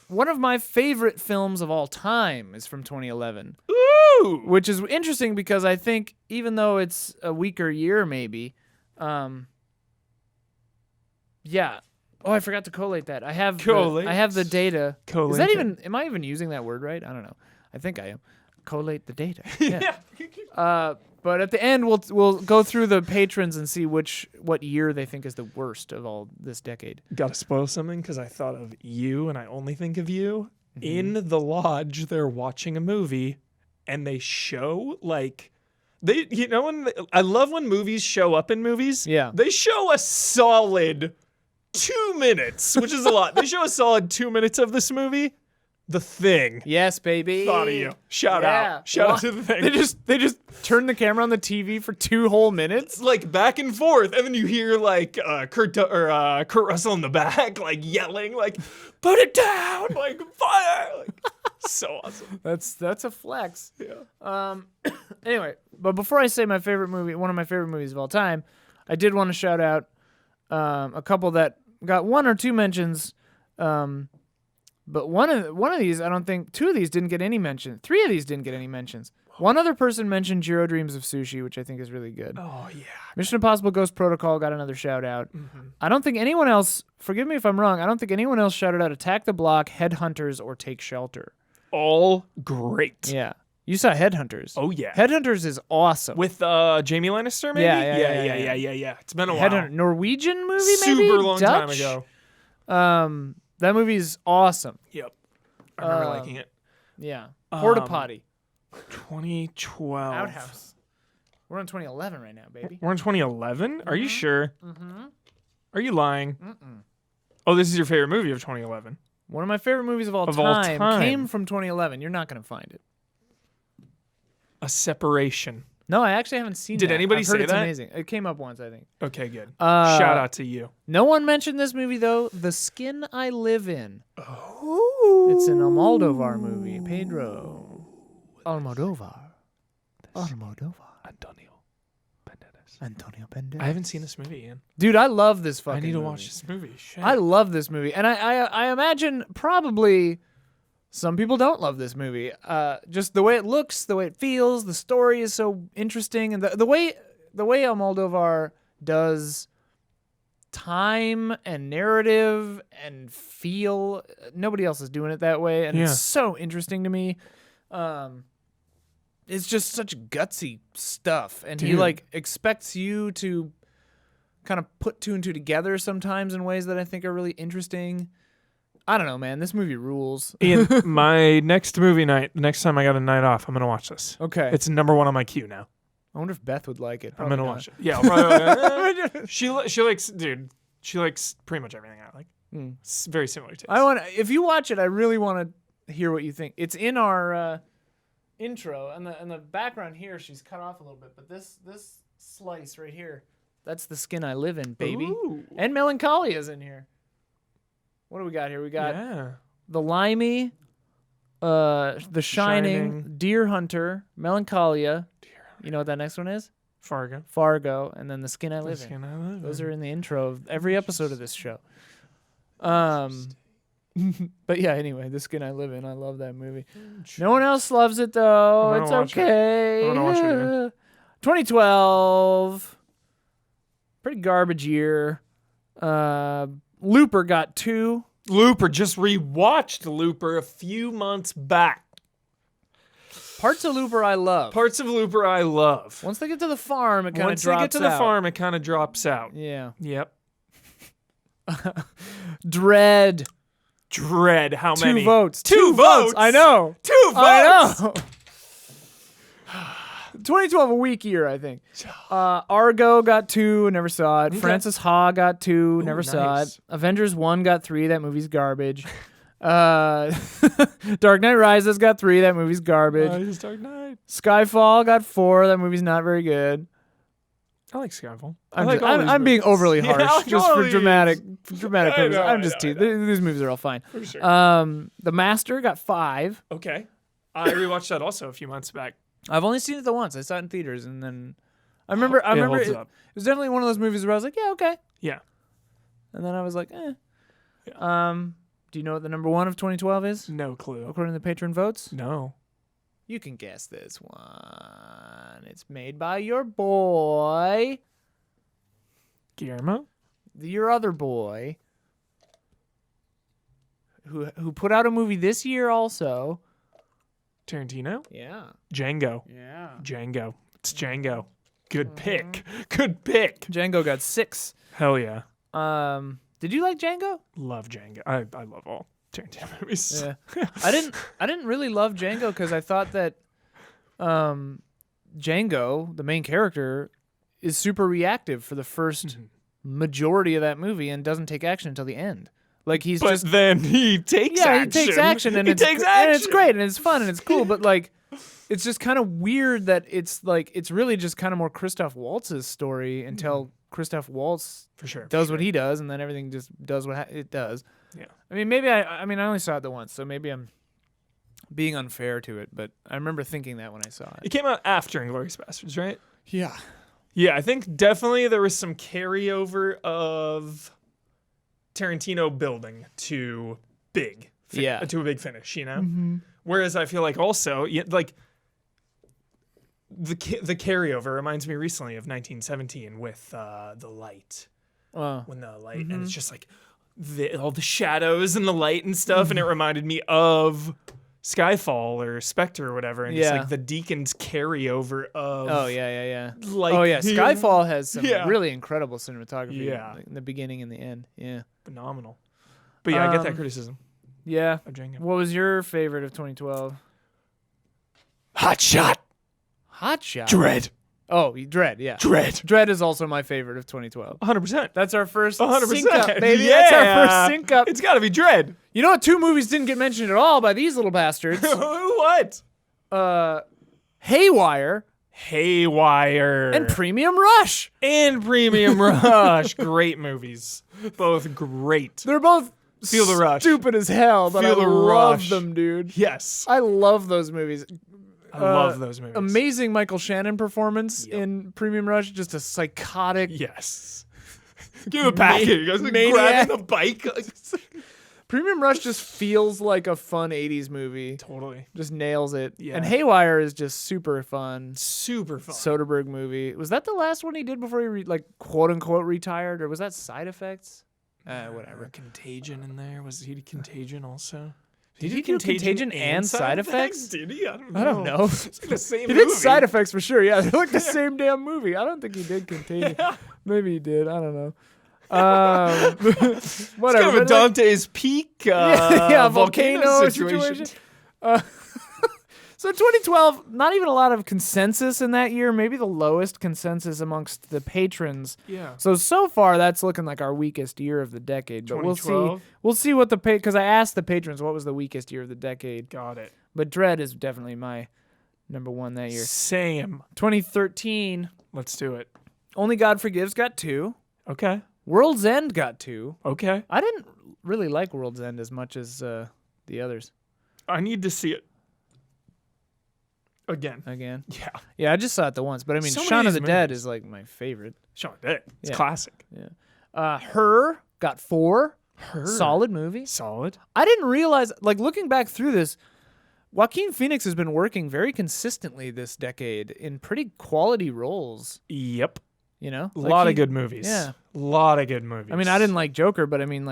one of my favorite films of all time is from 2011. Ooh. Which is interesting because I think even though it's a weaker year maybe, yeah. Oh, I forgot to collate that. I have the data. Collate is that it. even? Am I even using that word right? I don't know. I think I am. Collate the data. Yeah. But at the end, we'll go through the patrons and see what year they think is the worst of all this decade. Gotta spoil something because I thought of you and I only think of you. In the lodge, they're watching a movie and they show like I love when movies show up in movies. Yeah. They show a solid 2 minutes, which is a lot. They show a solid 2 minutes of this movie. The Thing. Yes, baby. Thought of you. Shout out to The Thing. They just turn the camera on the TV for 2 whole minutes. Like back and forth, and then you hear like Kurt Russell in the back, like yelling, like "Put it down!" like fire, like so awesome. That's a flex. Yeah. Anyway, but before I say my favorite movie, one of my favorite movies of all time, I did want to shout out a couple that got 1 or 2 mentions. But one of these, I don't think 2 of these didn't get any mention. 3 of these didn't get any mentions. One other person mentioned Jiro Dreams of Sushi, which I think is really good. Oh yeah. Mission Impossible Ghost Protocol got another shout out. Mm-hmm. I don't think anyone else, forgive me if I'm wrong, I don't think anyone else shouted out Attack the Block, Headhunters, or Take Shelter. All great. Yeah. You saw Headhunters. Oh yeah. Headhunters is awesome. With Jamie Lannister, maybe? Yeah. It's been a while. Norwegian movie, Super maybe? long time ago. That movie is awesome. Yep. I remember liking it. Yeah. Porta Potty. 2012. Outhouse. We're in 2011 right now, baby. We're in 2011? Are you sure? Mm-hmm. Are you lying? Oh, this is your favorite movie of 2011. One of my favorite movies of all time came from 2011. You're not going to find it. A Separation. No, I actually haven't seen it. Did anybody I've heard say it's that? amazing. It came up once, I think. Okay, good. Shout out to you. No one mentioned this movie, though. The Skin I Live In. Oh. It's an Almodovar movie. Pedro Almodovar. Antonio Banderas. I haven't seen this movie, Ian. Dude, I love this fucking I need to movie. watch this movie. Shit. I love this movie. And I imagine probably some people don't love this movie. Just the way it looks, the way it feels, the story is so interesting. And the way Almodovar does time and narrative and feel, nobody else is doing it that way. And it's so interesting to me. It's just such gutsy stuff. And he like expects you to kind of put 2 and 2 together sometimes in ways that I think are really interesting. I don't know, man. This movie rules. Ian, my next movie night, the next time I got a night off, I'm going to watch this. Okay. It's number 1 on my queue now. I wonder if Beth would like it. I'm going to watch it. Yeah. She likes, dude, she likes pretty much everything I like. It's very similar to if you watch it, I really want to hear what you think. It's in our intro, and the background here, she's cut off a little bit, but this slice right here, that's the skin I live in, baby. Ooh. And Melancholia is in here. What do we got here? We got The Limey, The Shining, Deer Hunter, Melancholia. You know what that next one is? Fargo, and then The Skin I Live In. Those are in the intro of every episode of this show. But yeah, anyway, The Skin I Live In. I love that movie. No one else loves it, though. It's okay. I'm gonna watch it again. 2012. Pretty garbage year. Looper got 2. Looper, just rewatched Looper a few months back. Parts of Looper I love. Parts of Looper I love. Once they get to the farm, it kind of Once drops they get to the out. farm, it kind of drops out. Yeah. Yep. Dread. How many? 2 votes. 2 votes. I know. 2 votes. I know. 2012, a weak year, I think. Argo got 2, never saw it. Okay. Francis Ha got 2, never saw nice. it. Avengers 1 got 3, that movie's garbage. Dark Knight Rises got 3, that movie's garbage. Dark Knight. Skyfall got 4, that movie's not very good. I like Skyfall. I'm being overly harsh I like just all for these. dramatic I purposes. know, I'm I just know, I teasing. These movies are all fine. For sure. The Master got 5. Okay. I rewatched that also a few months back. I've only seen it the once. I saw it in theaters, and then I remember holds it up. was definitely one of those movies where I was like, yeah, okay, Yeah. and then I was like, eh. Do you know what the number 1 of 2012 is No clue. according to the patron votes? No. You can guess this one. It's made by your boy, Guillermo? your other boy, who put out a movie this year also. Tarantino? Yeah. Django. Yeah. Django. It's Django. Good pick. Good pick. Django got 6. Hell yeah. Did you like Django? Love Django. I love all Tarantino movies. Yeah. I didn't really love Django because I thought that Django, the main character, is super reactive for the first majority of that movie and doesn't take action until the end. Like he's But just then he takes action. he takes action and He it's takes and it's action. great and it's fun and it's cool, but like it's just kind of weird that it's really just kind of more Christoph Waltz's story until Christoph Waltz For sure. does what he does and then everything just does what it does. Yeah. I mean, maybe I only saw it the once, so maybe I'm being unfair to it, but I remember thinking that when I saw It it. came out after Inglourious Basterds, right? Yeah. Yeah, I think definitely there was some carryover of Tarantino building to big. To a big finish, you know? Mm-hmm. Whereas I feel like also, like, the carryover reminds me recently of 1917 with The Light. When the light, and it's just like all the shadows and the light and stuff, and it reminded me of Skyfall or Spectre or whatever, and just like the Deacon's carryover of. Oh yeah. Like, Skyfall has some Yeah. really incredible cinematography. Yeah. Like, in the beginning and the end. Yeah. Phenomenal. But yeah, I get that criticism Yeah. of Django. What was your favorite of 2012? Hot Shot. Hot Shot. Dread. Oh, Dread. Yeah. Dread. Dread is also my favorite of 2012. 100%. That's our first 100%. sync up, baby. Yeah. That's our first sync up. It's got to be Dread. You know what? 2 movies didn't get mentioned at all by these little bastards. What? Haywire Haywire. and Premium Rush. And Premium Rush. Great movies. Both great. They're both Feel the rush. stupid as hell, but Feel I the love rush. them, dude. Yes. I love those movies. I love those movies. Amazing Michael Shannon performance Yep. in Premium Rush. Just a psychotic. Yes. Give him a packet. You guys like Maniac. grabbing the bike. Premium Rush just feels like a fun 80s movie. Totally. Just nails it. Yeah. And Haywire is just super fun. Super fun. Soderbergh movie. Was that the last one he did before he quote unquote retired, or was that Side Effects? Whatever. Contagion in there. Was he Contagion also? Did he do Contagion and Side Effects? Did he? I don't know. I don't know. It's like the same He movie. did Side Effects for sure. Yeah, they're like the same damn movie. I don't think he did Contagion. Maybe he did. I don't know. Whatever. It's kind of a but, Dante's Peak volcano situation. So 2012, not even a lot of consensus in that year. Maybe the lowest consensus amongst the patrons. Yeah. So far that's looking like our weakest year of the decade. But we'll see. 2012? We'll see what because I asked the patrons what was the weakest year of the decade. Got it. But Dread is definitely my number 1 that year. Same. 2013, Let's do it. Only God Forgives got 2. Okay. World's End got 2. Okay. I didn't really like World's End as much as the others. I need to see it. Again. Yeah. Yeah, I just saw it the once, but I mean, So many Shaun of of the these Dead movies. is like my favorite. Shaun of the Dead. It's Yeah. classic. Yeah. Her got 4. Her. Solid movie. Solid. I didn't realize, looking back through this, Joaquin Phoenix has been working very consistently this decade in pretty quality roles. Yep. You know, A lot of good movies. Yeah. A lot of good movies. I mean, I didn't like Joker, but I mean,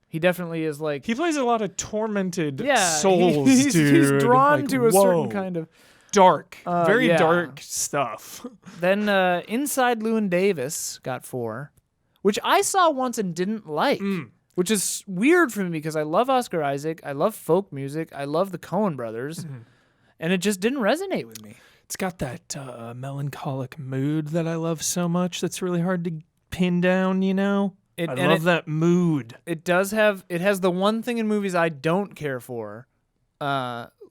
he definitely is He plays a lot of tormented yeah, souls, he's dude. drawn Like, to a whoa. certain kind of. dark. Very yeah. dark stuff. Then Inside Llewyn Davis got 4, which I saw once and didn't like, which is weird for me because I love Oscar Isaac, I love folk music, I love the Coen brothers, and it just didn't resonate with me. It's got that melancholic mood that I love so much that's really hard to pin down, you know? I love that mood. It has the one thing in movies I don't care for,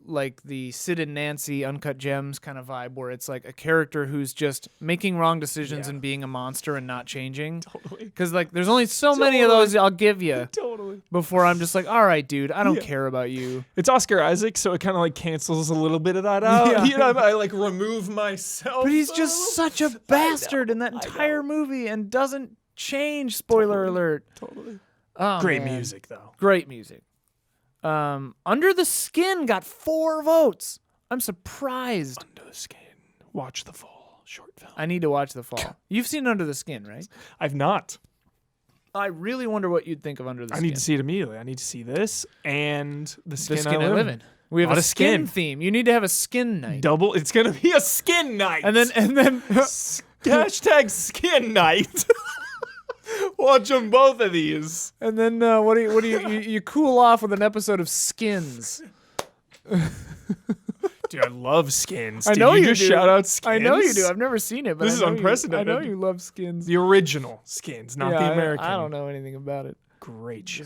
like the Sid and Nancy Uncut Gems kind of vibe, where it's like a character who's just making wrong decisions and being a monster and not changing. Totally. Because like there's only so many of those I'll give you. Totally. Before I'm just like, all right, dude, I don't care about you. It's Oscar Isaac, so it kind of like cancels a little bit of that out. Yeah. You know, I like remove myself. But he's just such a bastard in that entire movie and doesn't change. Spoiler alert. Totally. Oh, Great man. music, though. Great music. Under the Skin got 4 votes. I'm surprised. Under the Skin. Watch the Fall short film. I need to watch The Fall. You've seen Under the Skin, right? I've not. I really wonder what you'd think of Under the Skin. I need to see it immediately. I need to see this and The Skin, I Live In. We have a skin skin theme. You need to have a skin night. Double. It's gonna be a skin night. And then hashtag skin night. Watch them both of these. And then what do you cool off with an episode of Skins? Dude, I love Skins. I know you you just do. shout out Skins. I know you do. I've never seen it, but This is unprecedented. I know you love Skins. The original Skins, not the American. I don't know anything about it. Great show.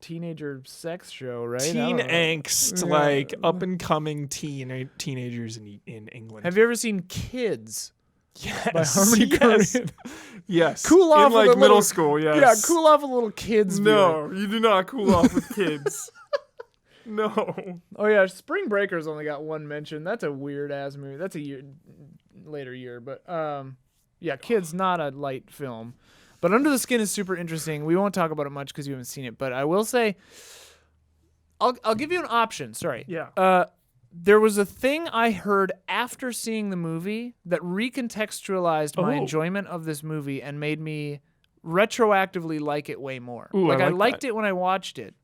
Teenager sex show, right? Teen angst, like up and coming teenagers in England. Have you ever seen Kids? Yes. By Harmony Korine? Yes. Cool off in like with a middle little, school. Yes. Yeah, cool off a little Kids. No, you do not cool off with kids. No. Oh yeah, Spring Breakers only got 1 mention. That's a weird ass movie. That's a later year, but yeah, Kids not a light film. But Under the Skin is super interesting. We won't talk about it much because you haven't seen it, but I will say I'll give you an option. Sorry. Yeah. There was a thing I heard after seeing the movie that recontextualized my enjoyment of this movie and made me retroactively like it way more. Ooh, I liked that. it when I watched it.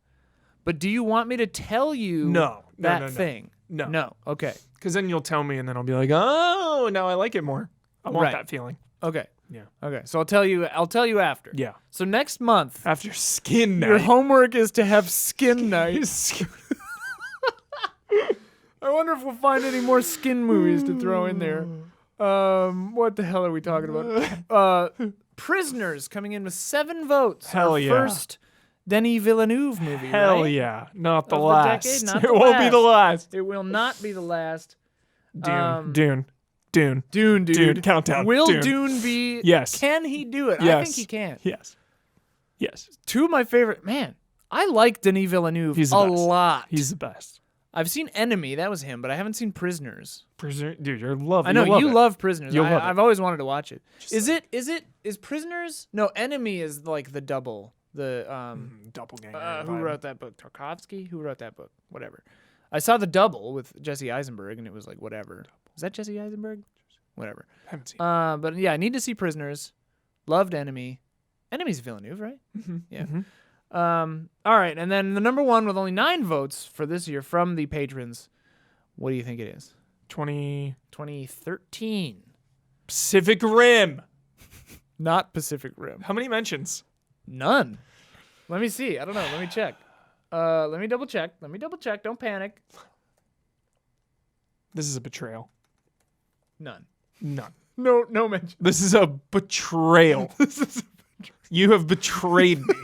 But do you want me to tell you No. thing? No. No. Okay. Because then you'll tell me, and then I'll be like, oh, now I like it more. I want Right. that feeling. Okay. Yeah. Okay. So I'll tell you after. Yeah. So next month, After Skin Night. your homework is to have Skin Night. I wonder if we'll find any more Skin movies to throw in there. What the hell are we talking about? Prisoners coming in with 7 votes. Hell Our yeah. First Denis Villeneuve movie. Hell right? yeah. Not the Of the last. decade, not It the won't be the last. It will not be the last. Dune. Dune, dude. Dune, countdown. Will Dune. Dune be? Yes. Can he do it? Yes. I think he can. Yes. Yes. 2 of my favorite. Man, I like Denis Villeneuve He's the a best. lot. He's the best. I've seen Enemy. That was him, but I haven't seen Prisoners. Prisoner, dude, you're love. I know you love Prisoners. You'll love it. I've always wanted to watch it. Is Prisoners? No, Enemy is like the double. The doppelganger. who wrote that book? Tarkovsky? Who wrote that book? Whatever. I saw The Double with Jesse Eisenberg, and it was like whatever. Is that Jesse Eisenberg? Whatever. Haven't seen. But yeah, I need to see Prisoners. Loved Enemy. Enemy's Villeneuve, right? Mm-hmm. Yeah. All right, and then the number 1 with only 9 votes for this year from the patrons. What do you think it is? 2013. Pacific Rim. Not Pacific Rim. How many mentions? None. Let me see. I don't know. Let me check. Let me double check. Don't panic. This is a betrayal. None. None. No mention. This is a betrayal. You have betrayed me.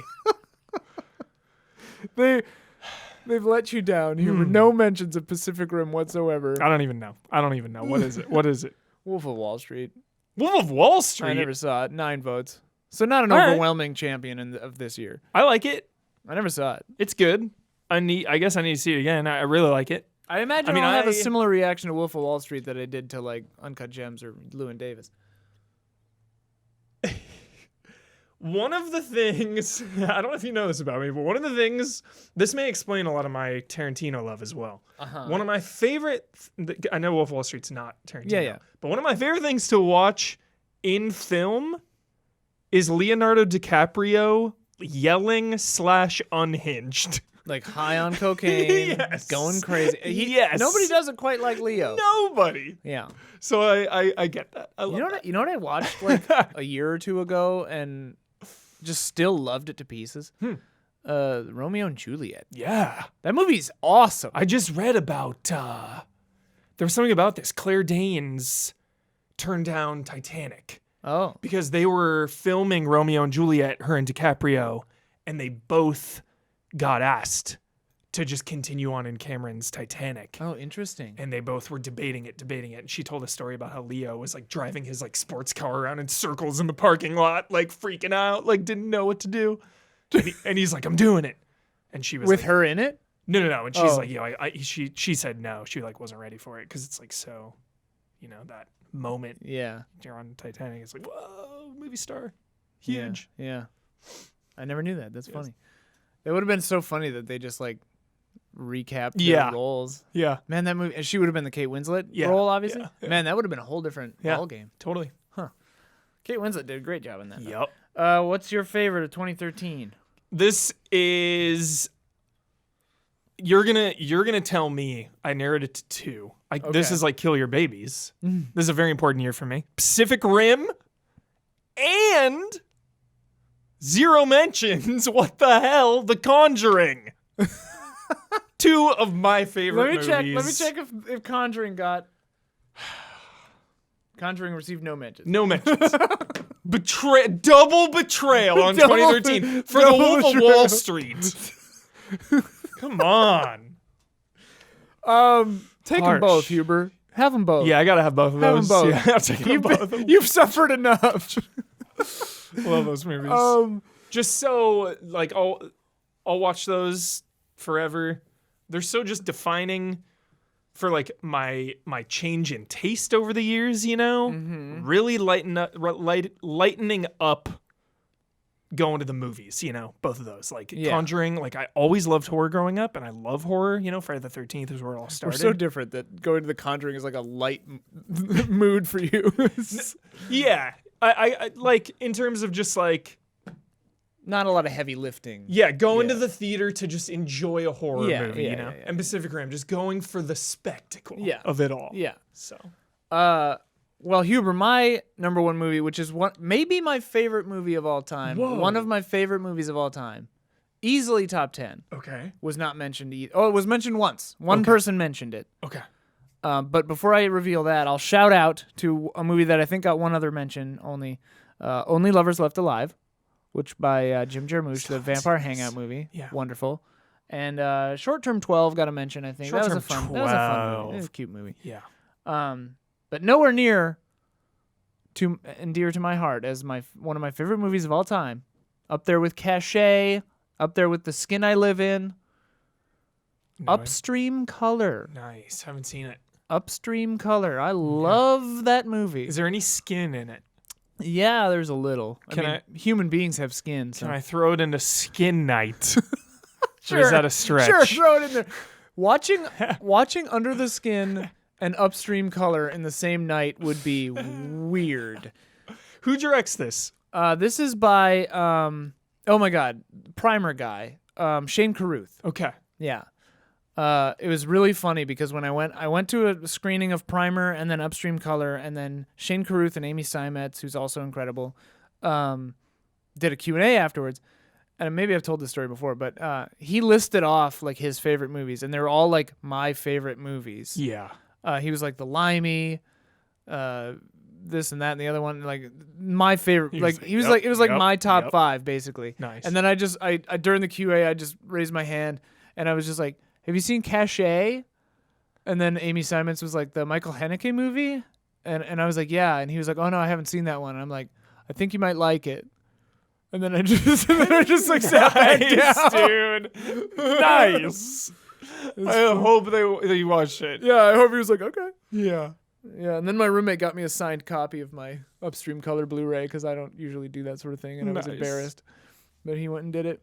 They've let you down here with no mentions of Pacific Rim whatsoever. I don't even know. What is it? What is it? Wolf of Wall Street. Wolf of Wall Street. I never saw it. 9 votes. So not an All right. overwhelming champion of this year. I like it. I never saw it. It's good. I guess I need to see it again. I really like it. I imagine I'll have a similar reaction to Wolf of Wall Street that I did to like Uncut Gems or Llewyn Davis. One of the things, I don't know if you know this about me, but one of the things, this may explain a lot of my Tarantino love as well. One of my favorite, I know Wolf of Wall Street's not Tarantino, Yeah. but one of my favorite things to watch in film is Leonardo DiCaprio yelling / unhinged. like high on cocaine, Yes. going crazy. Yes. Nobody does it quite like Leo. Nobody. Yeah. So I get that. I love that. You know what I watched like a year or two ago and just still loved it to pieces? Romeo and Juliet. Yeah. That movie's awesome. I just read about there was something about this. Claire Danes turned down Titanic Oh. because they were filming Romeo and Juliet, her and DiCaprio, and they both got asked to just continue on in Cameron's Titanic. Oh, interesting. And they both were debating it. And she told a story about how Leo was like driving his like sports car around in circles in the parking lot, like freaking out, like didn't know what to do. And he's like, I'm doing it. And she was With like, her in it? No. And she's Oh. like, she said no. She like wasn't ready for it because it's like so, that moment Yeah. you're on Titanic. It's like, whoa, movie star, huge. Yeah. I never knew that. That's funny. It would have been so funny that they just like recapped their roles. Yeah, Man, that movie. And she would have been the Kate Winslet Yeah. role, obviously. Yeah. Man, that would have been a whole different ball game. totally. Kate Winslet did a great job in that. Yep. What's your favorite of 2013? This is. You're gonna tell me I narrowed it to 2. This Okay. is like Kill Your Babies. This is a very important year for me. Pacific Rim, and 0 mentions. What the hell? The Conjuring. 2 of my favorite movies. Let me check if Conjuring got. Conjuring received no mentions. No mentions. Double betrayal on Double- 2013 for The double Wolf of betrayal. Wall Street. Come on. Take them Harsh. both, Huber. Have them both. Yeah, I gotta have both of Have those. them both. Yeah, I'll take them both. You've suffered enough. Love those movies. Just so like I'll watch those forever. They're so just defining for like my change in taste over the years, really lightening up going to the movies, both of those. Like Conjuring, like I always loved horror growing up, and I love horror. Friday the 13th is where it all We're started. so different that going to the Conjuring is like a light mood for you. Yeah, I like in terms of just like. Not a lot of heavy lifting. Yeah, going to the theater to just enjoy a horror movie, yeah. And Pacific Rim, just going for the spectacle of it all. Yeah. So, Well, Huber, my number one movie, which is maybe my favorite movie of all time, Whoa. one of my favorite movies of all time, easily top 10, okay. was not mentioned. It was mentioned once. One person mentioned it. Okay. But before I reveal that, I'll shout out to a movie that I think got one other mention only, Only Lovers Left Alive, which by Jim Jarmusch, the Vampire Hangout movie. Yeah. Wonderful. And Short Term 12 got a mention, I think. That was a fun movie. It was a cute movie. Yeah. But nowhere near and dear to my heart as one of my favorite movies of all time. Up there with Cachet, up there with The Skin I Live In. Upstream Color. Nice. Haven't seen it. Upstream Color. I love that movie. Is there any skin in it? Yeah, there's a little. Can I mean, human beings have skin. So. Can I throw it into Skin Night? Or is that a stretch? Sure, throw it in there. Watching Under the Skin and Upstream Color in the same night would be weird. Who directs this? This is by oh my god, Primer guy, Shane Carruth. Okay. Yeah. It was really funny because when I went to a screening of Primer and then Upstream Color, and then Shane Carruth and Amy Steinmetz, who's also incredible, did a Q&A afterwards. And maybe I've told this story before, but he listed off like his favorite movies, and they were all like my favorite movies. Yeah. He was like The Limey, this and that and the other one, like my favorite. It was like my top 5 basically. Nice. And then I during the QA I just raised my hand and I was just like, "Have you seen Cachet?" And then Amy Simons was like, "The Michael Haneke movie?" And I was like, "Yeah." And he was like, "Oh no, I haven't seen that one." And I'm like, "I think you might like it." And then I just like sat back down. Dude. Nice. I hope they watched it. Yeah, I hope he was like, "Okay." Yeah. Yeah, and then my roommate got me a signed copy of my Upstream Color Blu-ray because I don't usually do that sort of thing, and I was embarrassed. But he went and did it.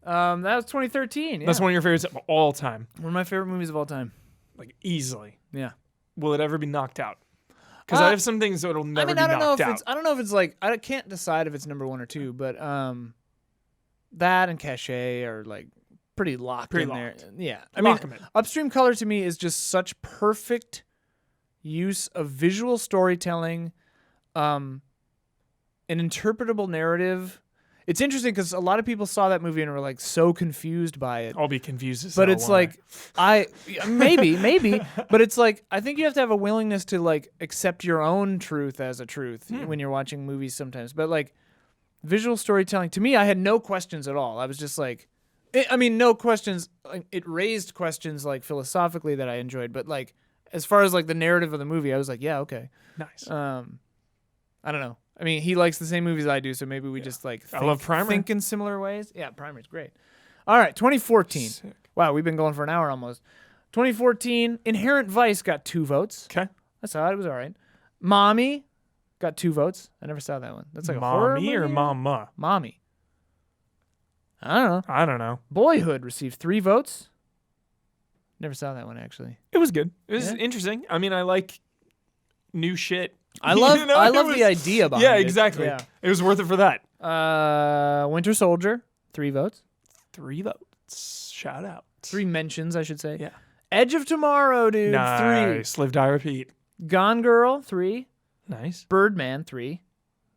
That was 2013. Yeah. That's one of your favorites of all time. One of my favorite movies of all time. Like, easily. Yeah. Will it ever be knocked out? Because I have some things that'll never be knocked out. I don't know if it's like, I can't decide if it's number 1 or 2, but that and Cachet are like pretty locked Pretty in locked. there. Yeah. I Lock mean, 'em in. Upstream Color to me is just such perfect use of visual storytelling, an interpretable narrative. It's interesting because a lot of people saw that movie and were like so confused by it. I'll be confused as But hell, it's won't I? like maybe, but it's like I think you have to have a willingness to like accept your own truth as a truth when you're watching movies sometimes. But like visual storytelling to me, I had no questions at all. I was just like, no questions. Like, it raised questions like philosophically that I enjoyed, but like as far as like the narrative of the movie, I was like, yeah, okay. Nice. I don't know. I mean, he likes the same movies I do, so maybe we just like I love Primer. think in similar ways. Yeah, Primer's great. All right, 2014. Sick. Wow, we've been going for an hour almost. 2014, Inherent Vice got 2 votes. Okay. I saw it. It was all right. Mommy got 2 votes. I never saw that one. That's like a horror Mommy movie? or Mama? Mommy. I don't know. I don't know. Boyhood received 3 votes. Never saw that one, actually. It was good. It was Yeah. interesting. I mean, I like new shit. I love You know, I it love was- the idea behind Yeah, it. exactly. Yeah. It was worth it for that. Winter Soldier, 3 votes. 3 votes. Shout out. 3 mentions, I should say. Yeah. Edge of Tomorrow, dude, 3. Nice. Live, die, repeat. Gone Girl, 3. Nice. Birdman, 3.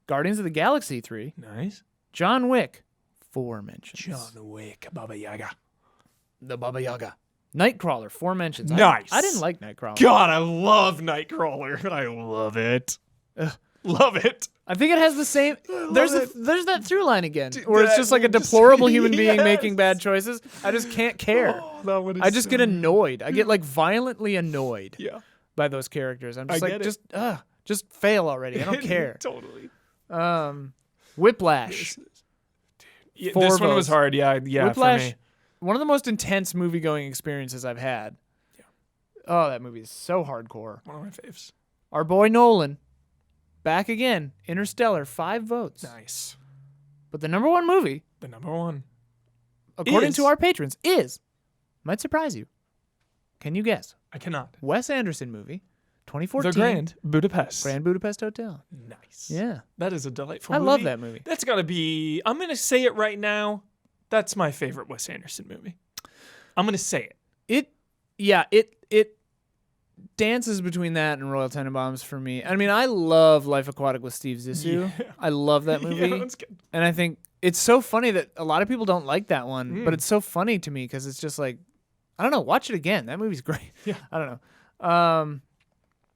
Guardians of the Galaxy, 3. Nice. John Wick, 4 mentions. John Wick, Baba Yaga. The Baba Yaga. Nightcrawler, 4 mentions. Nice. I didn't like Nightcrawler. God, I love Nightcrawler. I love it. Love it. I think it has the same. There's that through line again, where it's that just like a just- deplorable human being Yes. making bad choices. I just can't care. Oh, that one is I just so get annoyed. I get like violently annoyed Yeah. by those characters. I'm just I like, get it. just fail already. I don't care. Totally. Whiplash. Yeah, 4 this one was votes. hard. Yeah, for Whiplash, me. one of the most intense movie going experiences I've had. Yeah. Oh, that movie is so hardcore. One of my faves. Our boy Nolan, back again. Interstellar, 5 votes. Nice. But the number 1 movie, The number one. according Is- to our patrons, might surprise you. Can you guess? I cannot. Wes Anderson movie, 2014. The Grand Budapest. Grand Budapest Hotel. Nice. Yeah. That is a delightful I movie. love that movie. That's got to be, I'm going to say it right now. That's my favorite Wes Anderson movie. I'm going to say it. It dances between that and Royal Tenenbaums for me. I mean, I love Life Aquatic with Steve Zissou. Yeah. I love that movie. Yeah, that's good. And I think it's so funny that a lot of people don't like that one, but it's so funny to me because it's just like, I don't know, watch it again. That movie's great. Yeah. I don't know.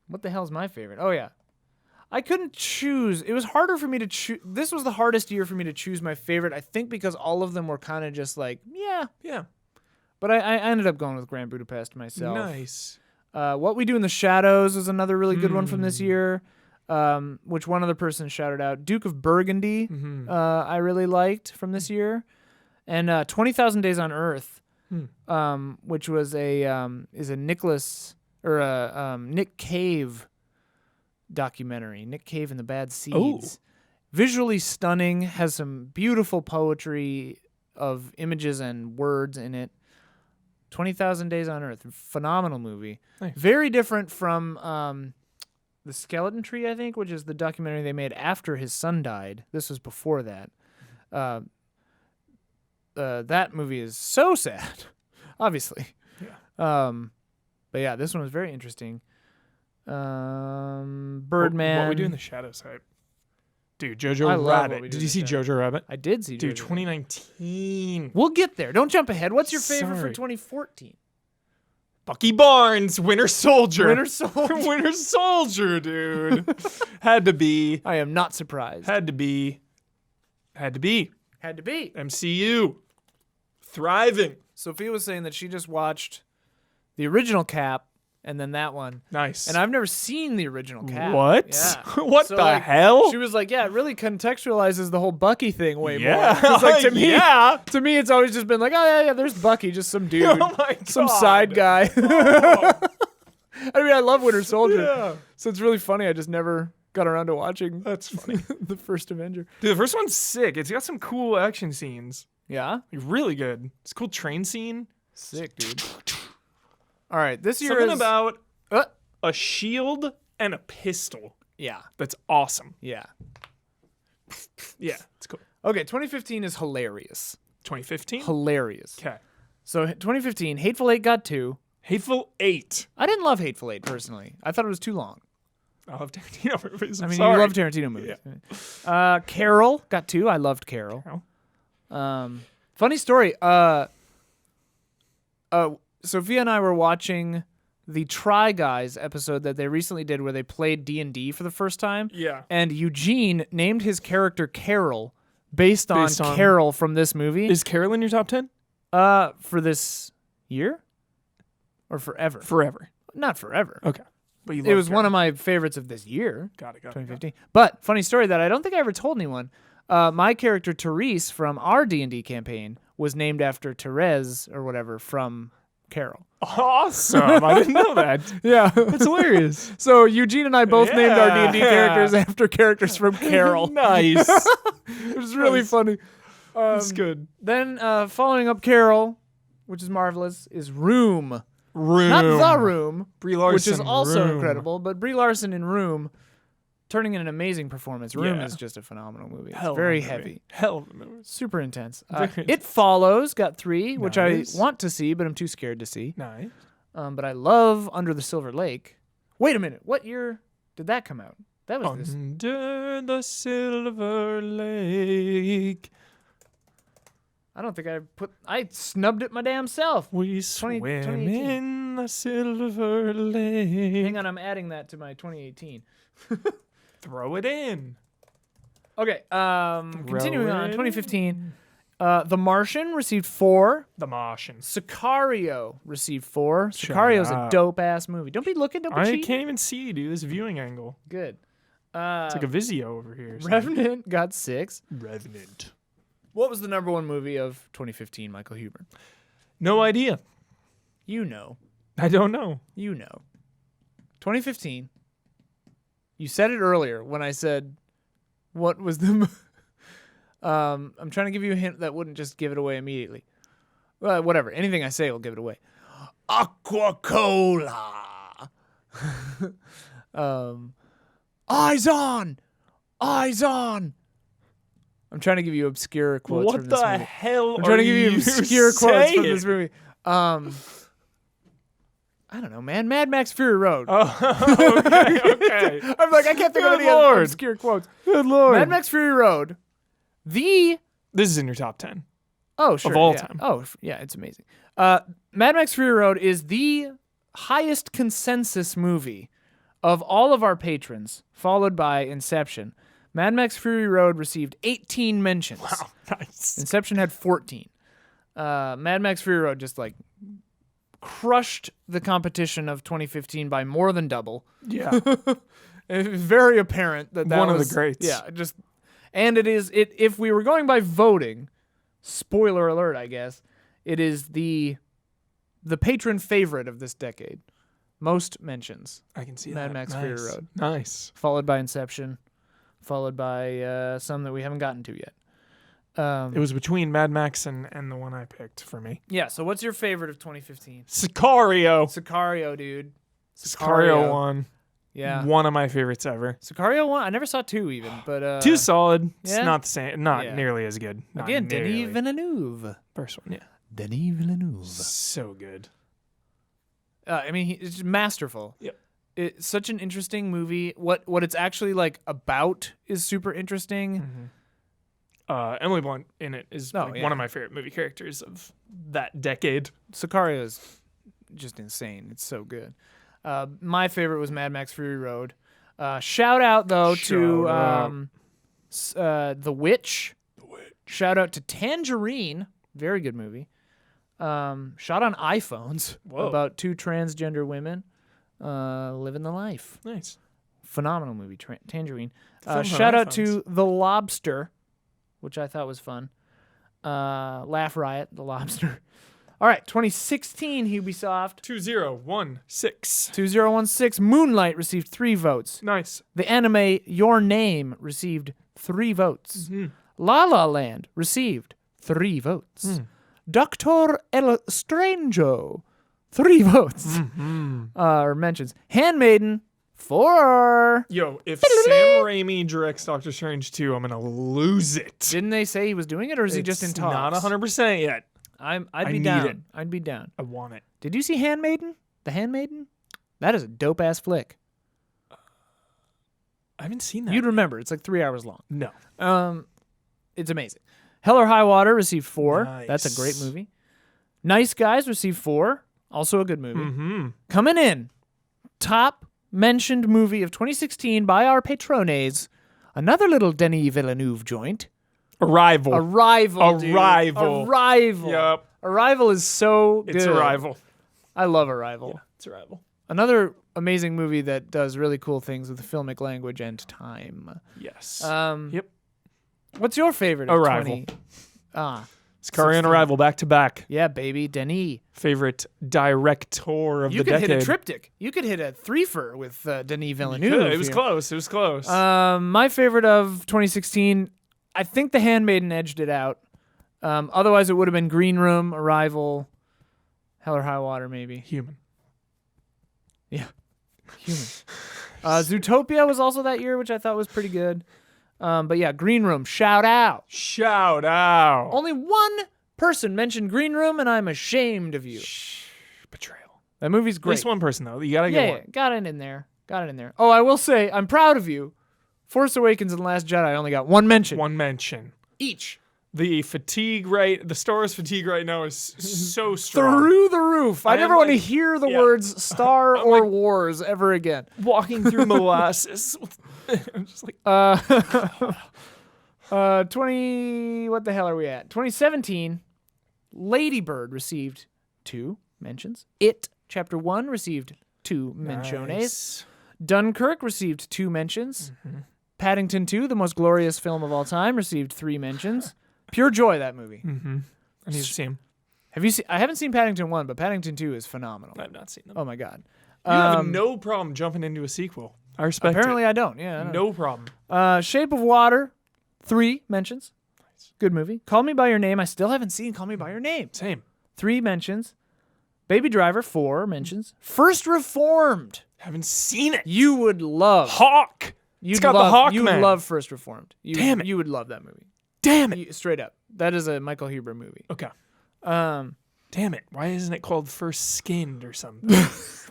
What the hell's my favorite? Oh, yeah. I couldn't choose. It was harder for me to choose. This was the hardest year for me to choose my favorite, I think because all of them were kind of just like, yeah. Yeah. But I ended up going with Grand Budapest myself. Nice. What We Do in the Shadows is another really good one from this year, which one other person shouted out. Duke of Burgundy, I really liked from this year. And 20,000 Days on Earth, which was is a Nick Cave documentary. Nick Cave and the Bad Seeds. Oh. Visually stunning, has some beautiful poetry of images and words in it. 20,000 Days on Earth, phenomenal movie. Nice. Very different from The Skeleton Tree, I think, which is the documentary they made after his son died. This was before that. That movie is so sad, obviously. Yeah. But yeah, this one was very interesting. Birdman. What We Do in the Shadows hype. Dude, Jojo I love What Rabbit. We Do Did in you the see Shadows. Jojo Rabbit? I did see. Dude, Jojo. 2019. We'll get there. Don't jump ahead. What's your favorite for Sorry. 2014? Bucky Barnes, Winter Soldier. Winter Soldier. Winter Soldier, dude. Had to be. I am not surprised. Had to be. Had to be. MCU. Thriving. Sophia was saying that she just watched the original Cap and then that one. Nice. And I've never seen the original Cap. What? Yeah. What So, the like, hell? She was like, yeah, it really contextualizes the whole Bucky thing way more. Yeah. 'Cause, like, to me, Yeah. to me, it's always just been like, oh, yeah, there's Bucky, just some dude. Oh my God. Some side guy. I mean, I love Winter Soldier. Yeah. So it's really funny. I just never got around to watching That's funny. the first Avenger. Dude, the first one's sick. It's got some cool action scenes. Yeah? Like, really good. It's a cool train scene. Sick, dude. All right, this year Something is... about Uh, a shield and a pistol. yeah, That's awesome. yeah. Yeah, it's cool. Okay, 2015 is hilarious. 2015? Hilarious. Okay. So 2015, Hateful Eight got 2. Hateful Eight. I didn't love Hateful Eight personally. I thought it was too long. I love Tarantino movies. I mean, sorry. you love Tarantino movies. Yeah. Carol got 2. I loved Carol. Funny story. Sophia and I were watching the Try Guys episode that they recently did where they played D&D for the first time. Yeah. And Eugene named his character Carol based on Carol from this movie. Is Carol in your top 10? For this year? Or forever? Forever. Not forever. Okay. But It was one of my favorites of this year. Got it. 2015. But funny story that I don't think I ever told anyone. My character Therese from our D&D campaign was named after Therese or whatever from Carol. Awesome. I didn't know that. Yeah. That's hilarious. So Eugene and I both named our D&D characters after characters from Carol. Nice. It was really funny. That's good. Then following up Carol, which is marvelous, is Room. Room. Not The Room, Brie Larson. which is also Room. incredible, but Brie Larson in Room turning in an amazing performance. Room Yeah. is just a phenomenal movie. It's Hell of a very movie. heavy. Hell of a movie. Super intense. Very It Follows got 3, which Nice. I want to see, but I'm too scared to see. Nice. But I love Under the Silver Lake. Wait a minute. What year did that come out? That was this. Under the Silver Lake. I don't think I snubbed it my damn self. We swim 2018. in the Silver Lake. Hang on, I'm adding that to my 2018. Throw it in. Okay, continuing on, it 2015. The Martian received 4. The Martian. Sicario received 4. Shut Sicario's a up. dope-ass movie. Don't be looking, don't be I cheating. can't even see, dude. This viewing angle. Good. It's like a Vizio over here. Revenant got 6. Revenant. What was the number 1 movie of 2015, Michael Huber? No idea. You know. I don't know. You know. 2015. You said it earlier when I said, what was the... I'm trying to give you a hint that wouldn't just give it away immediately. Well, whatever. Anything I say will give it away. Aqua-Cola. Eyes on. Eyes on. I'm trying to give you obscure quotes What from this the movie. hell I'm trying to give you obscure quotes from saying? this movie. I don't know, man. Mad Max Fury Road. Oh, okay. I'm like, I can't think of Good any Lord. obscure quotes. Good Lord. Mad Max Fury Road. This is in your top 10. Oh, sure. all yeah. time. Oh, yeah, it's amazing. Mad Max Fury Road is the highest consensus movie of all of our patrons, followed by Inception. Mad Max Fury Road received 18 mentions. Wow, nice. Inception had 14. Mad Max Fury Road just like crushed the competition of 2015 by more than double. Yeah. It was very apparent that One of was, the greats. Yeah, and it is if we were going by voting, spoiler alert, I guess, it is the patron favorite of this decade. Most mentions. I can see Mad that. Max nice. Fury Road. Nice. Followed by Inception, followed by some that we haven't gotten to yet. It was between Mad Max and the one I picked for me. Yeah, so what's your favorite of 2015? Sicario. Sicario, dude. Sicario 1. Yeah. One of my favorites ever. Sicario 1, I never saw 2 even, but... 2 solid. yeah? It's not the same. Not Yeah. nearly as good. Not Again, Denis nearly. Villeneuve. First one, yeah. Denis Villeneuve. So good. I mean, it's masterful. Yep. It's such an interesting movie. What it's actually like about is super interesting. Emily Blunt in it is Oh, like yeah. one of my favorite movie characters of that decade. Sicario is just insane. It's so good. My favorite was Mad Max Fury Road. Shout out though to The Witch. Shout out to Tangerine. Very good movie. Shot on iPhones about 2 transgender women living the life. Nice. Phenomenal movie, Tangerine. Filmed on Shout out iPhones. to The Lobster, which I thought was fun. Laugh Riot, The Lobster. All right, 2016 Ubisoft. 2016. 2016 Moonlight received 3 votes. Nice. The anime Your Name received 3 votes. La La Land received 3 votes. Doctor El Strango, 3 votes. Or mentions. Handmaiden, 4. Yo, if Sam Raimi directs Doctor Strange 2, I'm going to lose it. Didn't they say he was doing it, or is he just in talks? Not 100% yet. I'd I be need down. it. I'd be down. I want it. Did you see Handmaiden? The Handmaiden? That is a dope ass flick. I haven't seen that. You'd remember. It's like 3 hours long. No. It's amazing. Hell or High Water received 4. Nice. That's a great movie. Nice Guys received 4. Also a good movie. Mm-hmm. Coming in, top mentioned movie of 2016 by our patrones. Another little Denis Villeneuve joint. Arrival. Arrival. Dude. Arrival. Arrival. Yep. Arrival is so good. It's Arrival. I love Arrival. Yeah, it's Arrival. Another amazing movie that does really cool things with the filmic language and time. Yes. Yep. What's your favorite? Of Arrival. 20? Scary and Arrival back to back. Yeah, baby, Denis. Favorite director of You the could decade. hit a triptych. You could hit a threefer with Denis Villeneuve. Good. It was here. close. It was close. My favorite of 2016, I think The Handmaiden edged it out. Otherwise, it would have been Green Room, Arrival, Hell or High Water, maybe. Human. Yeah. Human. Zootopia was also that year, which I thought was pretty good. But yeah, Green Room, shout out. Shout out. Only one person mentioned Green Room, and I'm ashamed of you. Betrayal. That movie's At great. least one person, though. You got to get Yeah, one. got it in there. Got it in there. Oh, I will say, I'm proud of you. Force Awakens and Last Jedi only got one mention. One mention. Each. The Star Wars fatigue right now is so strong. Through the roof. I I never am want to like- hear the yeah. words Star I'm or like- Wars ever again. Walking through molasses. I'm just like, 20, what the hell are we at? 2017, Lady Bird received 2 mentions. It, Chapter 1, received 2 mentiones. nice. Dunkirk received 2 mentions. Paddington 2, the most glorious film of all time, received 3 mentions. Pure joy, that movie. Mm-hmm. I need to see him. Have you seen? I haven't seen Paddington 1, but Paddington 2 is phenomenal. I've not seen them. Oh my god. You have no problem jumping into a sequel. I respect Apparently it. I don't. Yeah. I don't. No problem. Shape of Water, 3 mentions. Good movie. Call Me by Your Name. I still haven't seen Call Me by Your Name. Same. 3 mentions. Baby Driver, 4 mentions. First Reformed. Haven't seen it. You would love. Hawk. You'd got the love, Hawk You would Man. love First Reformed. Damn it. You would love that movie. Damn it. Straight up. That is a Michael Huber movie. Okay. Um, Damn it. Why isn't it called First Skinned or something?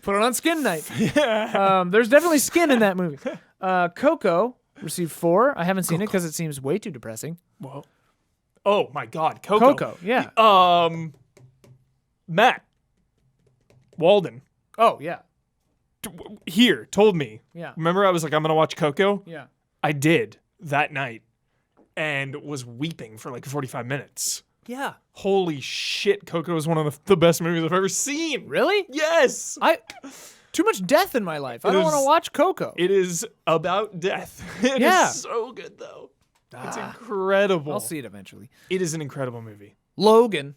Put it on Skin Night. There's definitely skin in that movie. Coco received 4. I haven't seen it because it seems way too depressing. Whoa. Oh my God. Coco. Yeah. Matt Walden Oh, yeah. here told me. Yeah. Remember, I was like, I'm gonna watch Coco. Yeah. I did that night, and was weeping for like 45 minutes. Yeah. Holy shit! Coco is one of the best movies I've ever seen. Really? Yes. Too much death in my life. I It don't is- want to watch Coco. It is about death. It Yeah. is so good though. It's incredible. I'll see it eventually. It is an incredible movie. Logan,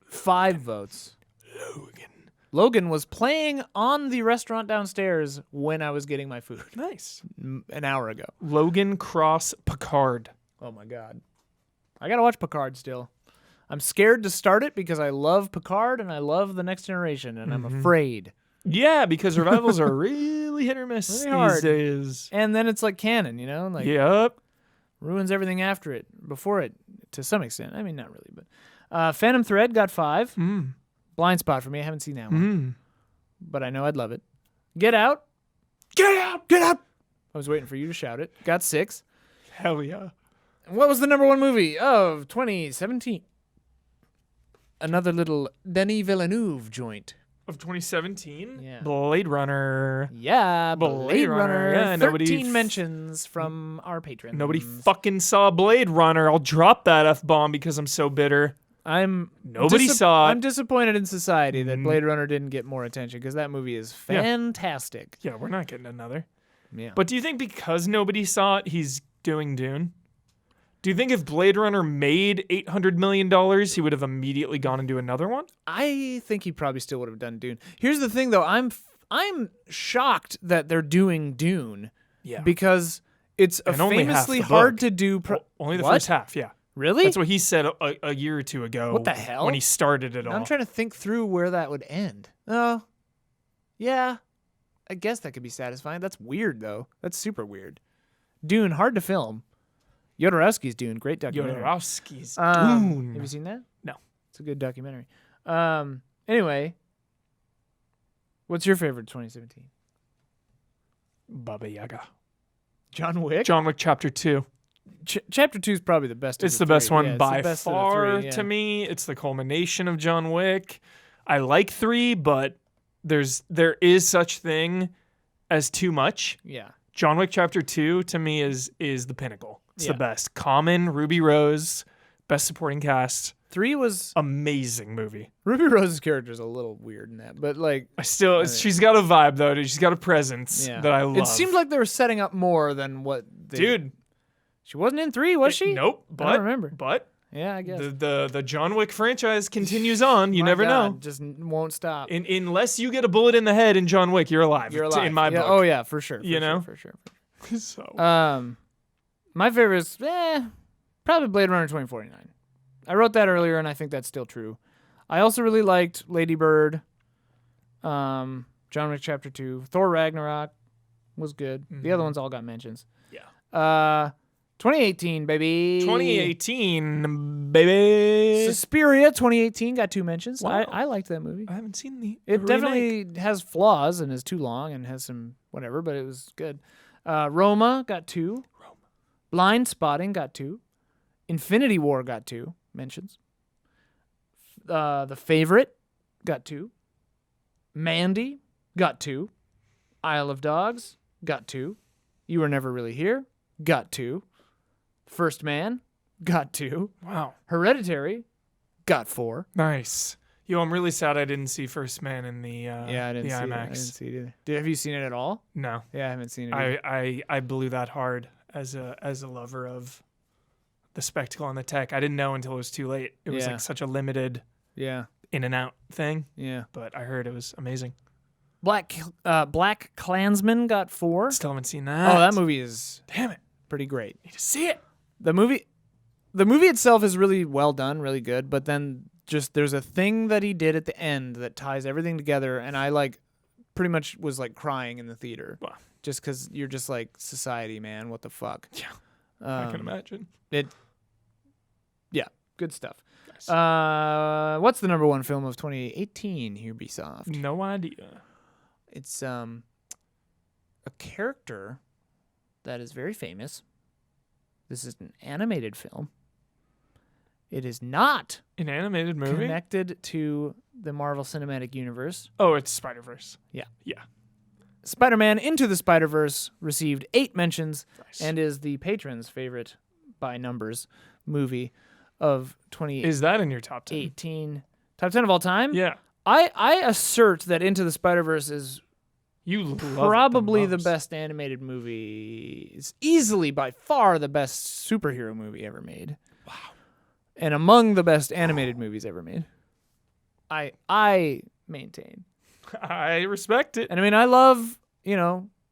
5 votes. Logan. Logan was playing on the restaurant downstairs when I was getting my food Nice. an hour ago. Logan Cross Picard. Oh my god. I gotta watch Picard still. I'm scared to start it because I love Picard and I love The Next Generation, and I'm afraid. Yeah, because revivals are really hit or miss Really these hard. days. And then it's like canon, you know? Like Yep. ruins everything after it, before it, to some extent. I mean, not really, but Phantom Thread got 5. Blind spot for me. I haven't seen that one, but I know I'd love it. Get Out. Get out! Get out! I was waiting for you to shout it. Got 6. Hell yeah. What was the number 1 movie of 2017? Another little Denis Villeneuve joint. Of 2017? Yeah. Blade Runner. Yeah, Blade Runner. Yeah, 13 mentions from our patrons. Nobody fucking saw Blade Runner. I'll drop that F-bomb because I'm so bitter. Nobody saw it. I'm disappointed in society that Blade Runner didn't get more attention because that movie is fantastic. Yeah, we're not getting another. Yeah. But do you think because nobody saw it, he's doing Dune? Do you think if Blade Runner made $800 million, he would have immediately gone and do another one? I think he probably still would have done Dune. Here's the thing, though. I'm shocked that they're doing Dune. Yeah. Because it's a And only half famously the hard book. to do. Only the What? first half, yeah. Really? That's what he said a year or two ago. What the hell? When he started it all. I'm trying to think through where that would end. Oh, yeah. I guess that could be satisfying. That's weird, though. That's super weird. Dune, hard to film. Jodorowsky's Dune, great documentary. Jodorowsky's Have Dune. you seen that? No. It's a good documentary. Anyway, what's your favorite 2017? Baba Yaga. John Wick? John Wick Chapter 2. Chapter 2 is probably the best. It's of the the best three. one Yeah, it's by the best of the far three, yeah. to me. It's the culmination of John Wick. I like 3, but there is such thing as too much. Yeah. John Wick Chapter 2 to me is the pinnacle. It's the Yeah. best. Common, Ruby Rose, best supporting cast. 3 was Amazing movie. Ruby Rose's character is a little weird in that, but like She's got a vibe though, dude. She's got a presence yeah. that I love. It seemed like they were setting up more than what they She wasn't in 3, was she? Nope. But I don't remember. But yeah, I guess. the John Wick franchise continues on. You My never God, know. just won't stop. Unless you get a bullet in the head in John Wick, you're alive. You're alive. In my yeah, book. Oh yeah, for sure. You know? For sure. So. My favorite is probably Blade Runner 2049. I wrote that earlier, and I think that's still true. I also really liked Lady Bird, John Wick Chapter 2, Thor Ragnarok was good. The other ones all got mentions. Yeah. 2018, baby. 2018, baby. Suspiria 2018 got 2 mentions. Wow. I liked that movie. I haven't seen the It remake. definitely has flaws and is too long and has some whatever, but it was good. Roma got 2. Blind Spotting got 2. Infinity War got 2 mentions. The Favorite got 2. Mandy got 2. Isle of Dogs got 2. You Were Never Really Here got 2. First Man got 2. Wow. Hereditary got 4. Nice. Yo, I'm really sad I didn't see First Man in the I didn't the see IMAX. it. I didn't see it either. Have you seen it at all? No. Yeah, I haven't seen it either. I blew that hard as a lover of the spectacle and the tech. I didn't know until it was too late. It was Yeah. like such a limited Yeah. in and out thing, Yeah. but I heard it was amazing. Black Klansman got 4. Still haven't seen that. Oh, that movie is Damn it. pretty great. Need to see it. The movie itself is really well done, really good, but then just there's a thing that he did at the end that ties everything together, and I like pretty much was like crying in the theater. Wow. Just because you're just like, society, man, what the fuck? Yeah. I can imagine. Good stuff. Nice. What's the number 1 film of 2018, Ubisoft? No idea. It's a character that is very famous. This is an animated film. It is not An animated movie? connected to the Marvel Cinematic Universe. Oh, it's Spider-Verse. Yeah. Yeah. Spider-Man Into the Spider-Verse received 8 mentions Nice. and is the patron's favorite by numbers movie of 2018. Is that in your top 10? Top 10 of all time? Yeah. I assert that Into the Spider-Verse is You love it probably the most. best animated movie. It's easily by far the best superhero movie ever made. Wow. And among the best animated movies ever made. I maintain. I respect it. And I mean, I love,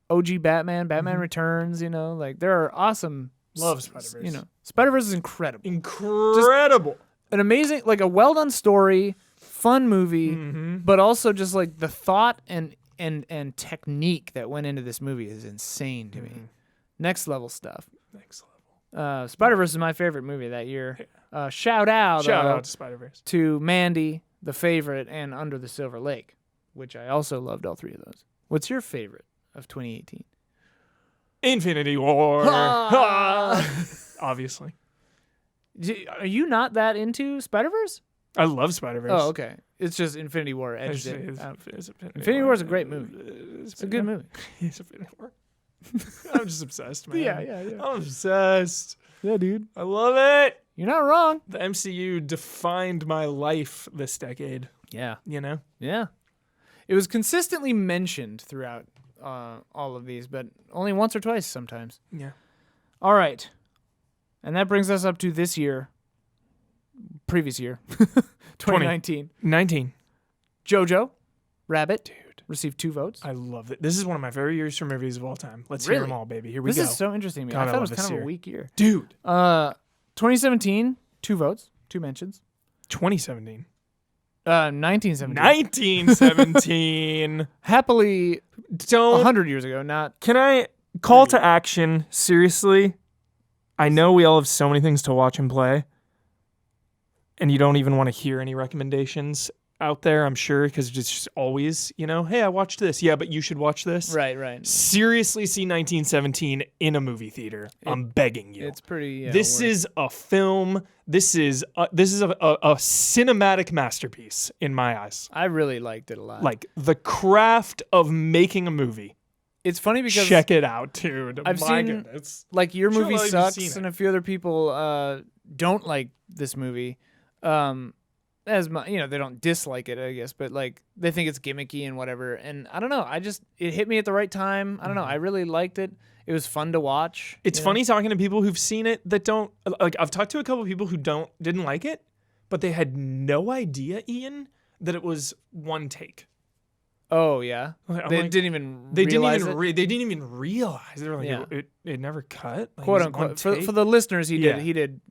OG Batman, Batman Returns, like there are awesome. Love Spider-Verse. Spider-Verse is incredible. Incredible. An amazing, like a well done story, fun movie, but also just like the thought and technique that went into this movie is insane to me. Next level stuff. Next level. Spider-Verse is my favorite movie that year. Shout out to Spider-Verse. to Mandy, The Favorite, and Under the Silver Lake, which I also loved all 3 of those. What's your favorite of 2018? Infinity War. Obviously. Are you not that into Spider-Verse? I love Spider-Verse. Oh, okay. It's just Infinity War edged it. It's Infinity War is a great movie. It's a good movie. It's Infinity War. I'm just obsessed, man. Yeah. I'm obsessed. Yeah, dude. I love it. You're not wrong. The MCU defined my life this decade. Yeah. Yeah. It was consistently mentioned throughout all of these, but only once or twice sometimes. Yeah. All right. And that brings us up to this year. Previous year. 2019. 19. Jojo Rabbit. Dude. Received 2 votes. I love it. This is one of my favorite years for movies of all time. Let's hear Really? them all, baby. Here we This go. is so interesting to me. God, I I thought it love was this kind of year. a weak year. Dude. 2017, 2 votes, 2 mentions. 2017. 1917. 1917. Happily, Don't. 100 years ago, not... Can I call to action? Seriously? I know we all have so many things to watch and play. and you don't even want to hear any recommendations out there, I'm sure, because it's just always, hey, I watched this. Yeah, but you should watch this. Right. Seriously, see 1917 in a movie theater. I'm begging you. It's pretty. Yeah, this is a film. This is a cinematic masterpiece in my eyes. I really liked it a lot. Like the craft of making a movie. It's funny because check it out, dude. I've My seen goodness. like your movie Sure, sucks, and a few other people don't like this movie. As they don't dislike it, I guess, but like they think it's gimmicky and whatever. And I don't know. It hit me at the right time. I don't know. I really liked it. It was fun to watch. It's funny talking to people who've seen it that don't like. I've talked to a couple of people who didn't like it, but they had no idea, Ian, that it was one take. Oh yeah, they didn't even realize it. They didn't even realize. They were like, it never cut. Like, quote unquote. For the listeners, he did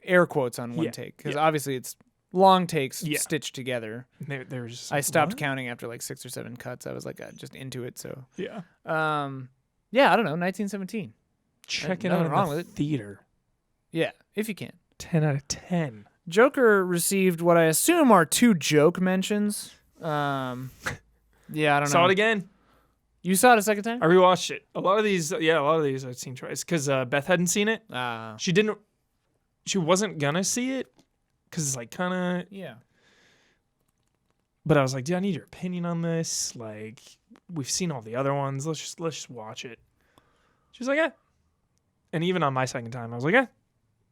air quotes on one take because obviously it's long takes stitched together. They were just. I stopped counting after like 6 or 7 cuts. I was like just into it. So yeah. Yeah, I don't know. 1917. Check it out wrong in with the it. theater. Yeah, if you can. 10 out of 10. Joker received what I assume are 2 joke mentions. Yeah, I don't know. Saw it again. You saw it a second time? I rewatched it. A lot of these I've seen twice because Beth hadn't seen it. She wasn't gonna see it because it's like kind of But I was like, dude, I need your opinion on this. Like, we've seen all the other ones. Let's just watch it. She was like, yeah. And even on my second time, I was like, yeah.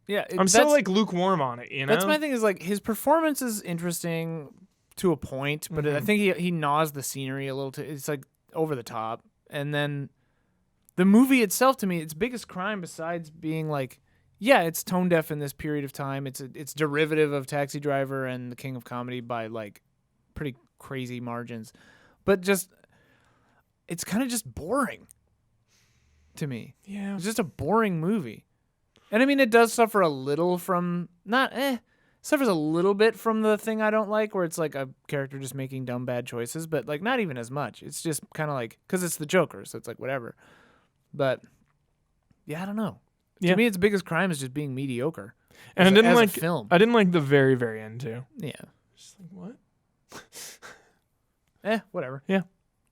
Yeah, I'm still like lukewarm on it. That's my thing. Is like his performance is interesting to a point, but I think he gnaws the scenery a little too. It's like over the top, and then the movie itself, to me, its biggest crime, besides being like, it's tone deaf in this period of time. It's derivative of Taxi Driver and The King of Comedy by like pretty crazy margins, but just it's kind of just boring to me. Yeah, it's just a boring movie. And I mean, it does suffer a little from suffers a little bit from the thing I don't like, where it's like a character just making dumb, bad choices, but like not even as much. It's just kind of like, because it's the Joker, so it's like whatever. But yeah, I don't know. To me, its biggest crime is just being mediocre. And I didn't like film. I didn't like the very, very end too. Yeah. Just like what? Whatever. Yeah.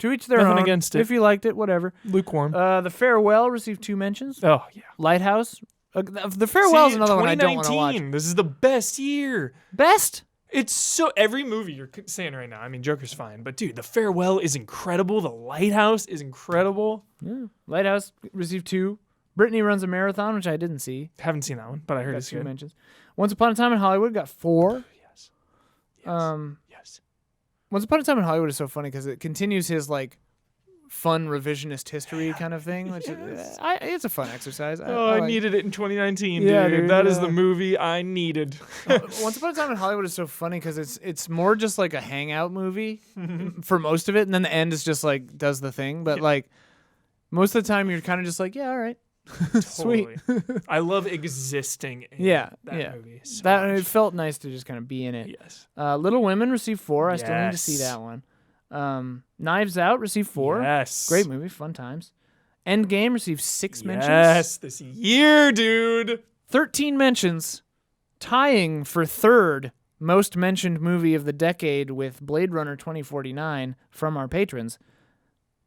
To each their Nothing own. against it. If you liked it, whatever. Lukewarm. The Farewell received 2 mentions. Oh yeah. Lighthouse. The Farewell is another one I don't want to watch. This is the best year. Best? It's so every movie you're saying right now. I mean, Joker's fine, but dude, The Farewell is incredible. The Lighthouse is incredible. Yeah. Lighthouse received 2. Brittany Runs a Marathon, which I didn't see. Haven't seen that one, but I heard got it's 2 good. mentions. Once Upon a Time in Hollywood got 4. Yes. Yes. Once Upon a Time in Hollywood is so funny because it continues his like fun revisionist history kind of thing, which it's a fun exercise. I needed it in 2019, Yeah, dude. That is the movie I needed. Once Upon a Time in Hollywood is so funny because it's more just like a hangout movie for most of it, and then the end is just like does the thing. But like most of the time, you're kind of just like, yeah, all right, sweet. I love existing in that movie. So that it felt nice to just kind of be in it. Yes. Little Women received 4. I still need to see that one. Knives Out received 4. Yes. Great movie, fun times. End Game received 6 mentions. Yes, this year, dude. 13 mentions, tying for 3rd most mentioned movie of the decade with Blade Runner 2049 from our patrons.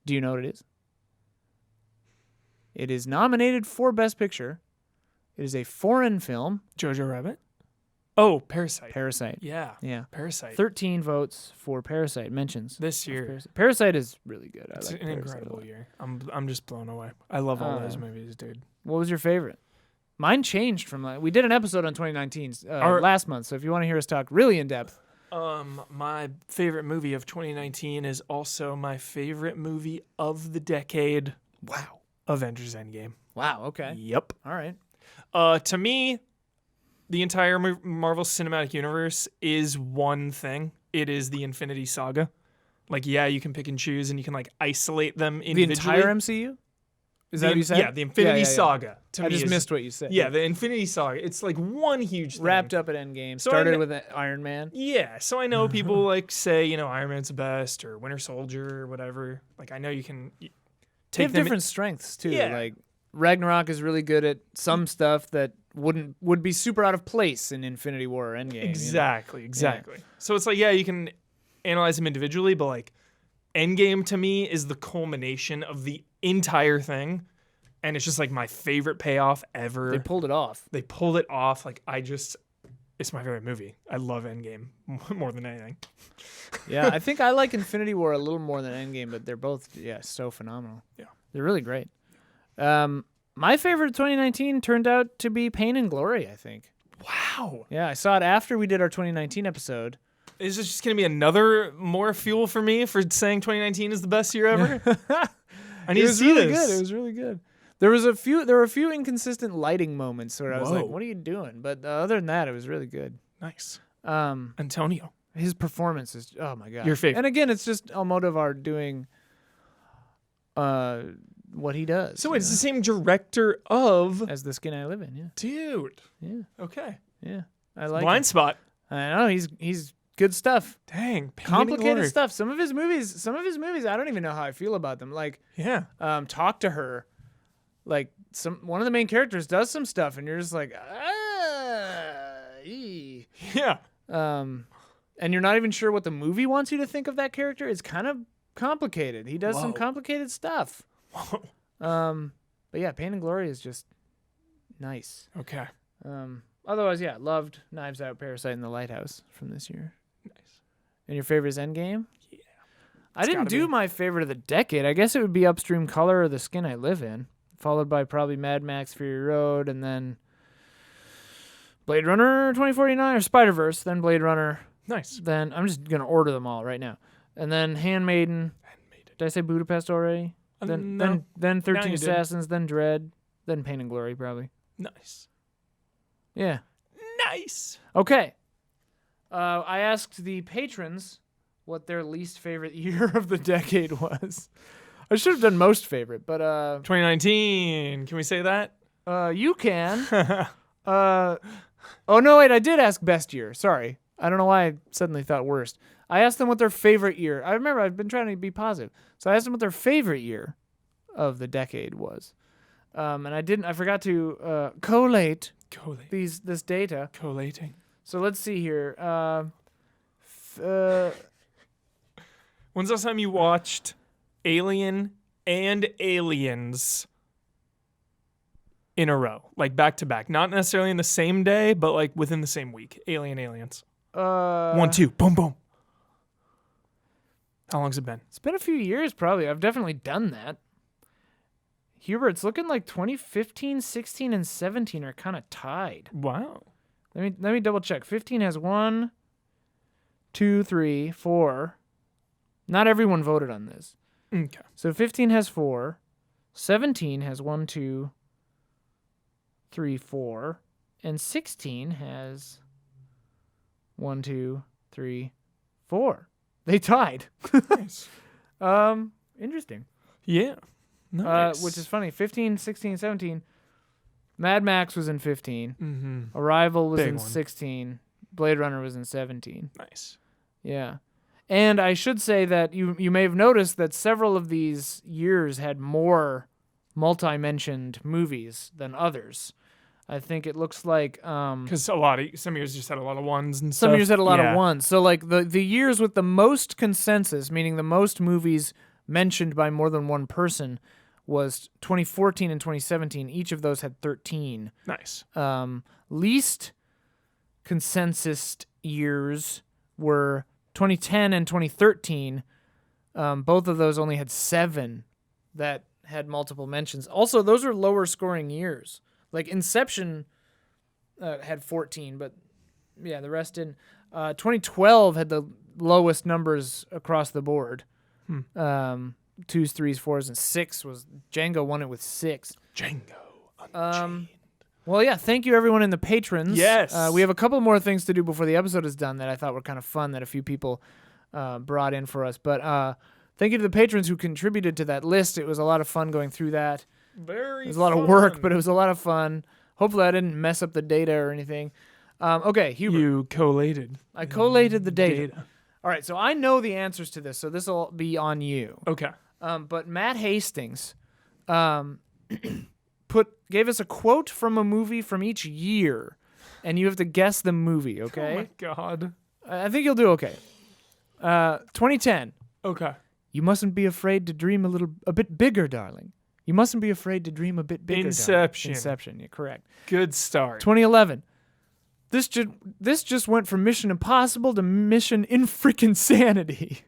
Do you know what it is? It is nominated for Best Picture. It is a foreign film. Jojo Rabbit? Oh, Parasite. Parasite. Yeah. Yeah. Parasite. 13 votes for Parasite mentions. This year. Parasite is really good. It's an incredible year. I'm just blown away. I love all those movies, dude. What was your favorite? Mine changed from we did an episode on 2019 last month, so if you want to hear us talk really in depth. My favorite movie of 2019 is also my favorite movie of the decade. Wow. Avengers End Game. Wow, okay. Yep. All right. To me, the entire Marvel Cinematic Universe is one thing. It is the Infinity Saga. Like, yeah, you can pick and choose, and you can like isolate them individually. The entire MCU? Is that what you said? Yeah, the Infinity Saga. I just missed what you said. Yeah, the Infinity Saga. It's like one huge thing. Wrapped up at Endgame. Started with Iron Man. Yeah, so I know people like say, Iron Man's the best, or Winter Soldier, or whatever. Like, I know you can take them different strengths, too. Yeah. Like, Ragnarok is really good at some stuff that would be super out of place in Infinity War or Endgame. Exactly. So it's like, yeah, you can analyze them individually, but like Endgame to me is the culmination of the entire thing. And it's just like my favorite payoff ever. They pulled it off. Like it's my favorite movie. I love Endgame more than anything. Yeah, I think I like Infinity War a little more than Endgame, but they're both so phenomenal. Yeah, they're really great. My favorite of 2019 turned out to be Pain and Glory, I think. Wow. Yeah, I saw it after we did our 2019 episode. Is this just going to be another more fuel for me for saying 2019 is the best year ever? I need to see this. It was really good. There were a few inconsistent lighting moments where I was like, "What are you doing?" But other than that, it was really good. Nice. Antonio, his performance is oh my god. Your favorite. And again, it's just Almodovar doing what he does. So it's the same director of As the Skin I Live In. Yeah. Dude. Yeah. Okay. Yeah. I like Blind it. Spot. I know he's good stuff. Dang. Complicated stuff. Some of his movies, I don't even know how I feel about them. Like Talk to Her. Like one of the main characters does some stuff, and you're just like, yeah. And you're not even sure what the movie wants you to think of that character. It's kind of complicated. He does some complicated stuff. Whoa. But yeah, Pain and Glory is just nice. Okay. Otherwise, yeah, loved Knives Out, Parasite, and The Lighthouse from this year. Nice. And your favorite is Endgame? Yeah. I didn't do my favorite of the decade. I guess it would be Upstream Color or The Skin I Live In, followed by probably Mad Max Fury Road, and then Blade Runner 2049 or Spider-Verse, then Blade Runner. Nice. Then I'm just going to order them all right now. And then Handmaiden. Did I say Budapest already? No. Then 13 Assassins, then Dread, then Pain and Glory probably. Nice. Yeah. Nice. Okay. I asked the patrons what their least favorite year of the decade was. I should have done most favorite, but 2019. Can we say that? You can. Oh no, wait, I did ask best year. Sorry. I don't know why I suddenly thought worst. I asked them what their favorite year. I remember I've been trying to be positive. So I asked them what their favorite year of the decade was. And I forgot to collate this data. Collating. So let's see here. When's the last time you watched Alien and Aliens in a row? Like back to back. Not necessarily in the same day, but like within the same week. Aliens. 1, 2, boom, boom. How long's it been? It's been a few years, probably. I've definitely done that. Hubert, it's looking like 2015, 16, and 17 are kind of tied. Wow. Let me double check. 15 has 1, 2, 3, 4. Not everyone voted on this. Okay. So 15 has 4. 17 has 1, 2, 3, 4. And 16 has 1, 2, 3, 4. They tied. Nice. Interesting. Yeah. Nice. Which is funny. 15, 16, 17. Mad Max was in 15. Mm-hmm. Arrival was Big in one. 16. Blade Runner was in 17. Nice. Yeah. And I should say that you may have noticed that several of these years had more multi-mentioned movies than others. I think it looks like Because some years just had a lot of ones and some stuff. years had a lot of ones. So like the years with the most consensus, meaning the most movies mentioned by more than one person, was 2014 and 2017. Each of those had 13. Nice. Least consensus years were 2010 and 2013. Both of those only had 7 that had multiple mentions. Also, those are lower scoring years. Like Inception had 14, but yeah, the rest didn't. 2012 had the lowest numbers across the board. 2s, 3s, 4s, and 6 was Django won it with 6. Django Unchained. Well, yeah, thank you everyone in the patrons. Yes. We have a couple more things to do before the episode is done that I thought were kind of fun that a few people brought in for us. But thank you to the patrons who contributed to that list. It was a lot of fun going through that. Very It was a lot of work, but it was a lot of fun. Hopefully I didn't mess up the data or anything. Okay, Hubert. You collated. I collated the data. All right, so I know the answers to this, so this will be on you. Okay. But Matt Hastings gave us a quote from a movie from each year, and you have to guess the movie, okay? Oh my God. I think you'll do okay. 2010. Okay. You mustn't be afraid to dream a bit bigger, darling. You mustn't be afraid to dream a bit bigger, Inception. darling. Inception, yeah, correct. Good start. 2011. This just went from Mission Impossible to Mission Infreaking Sanity.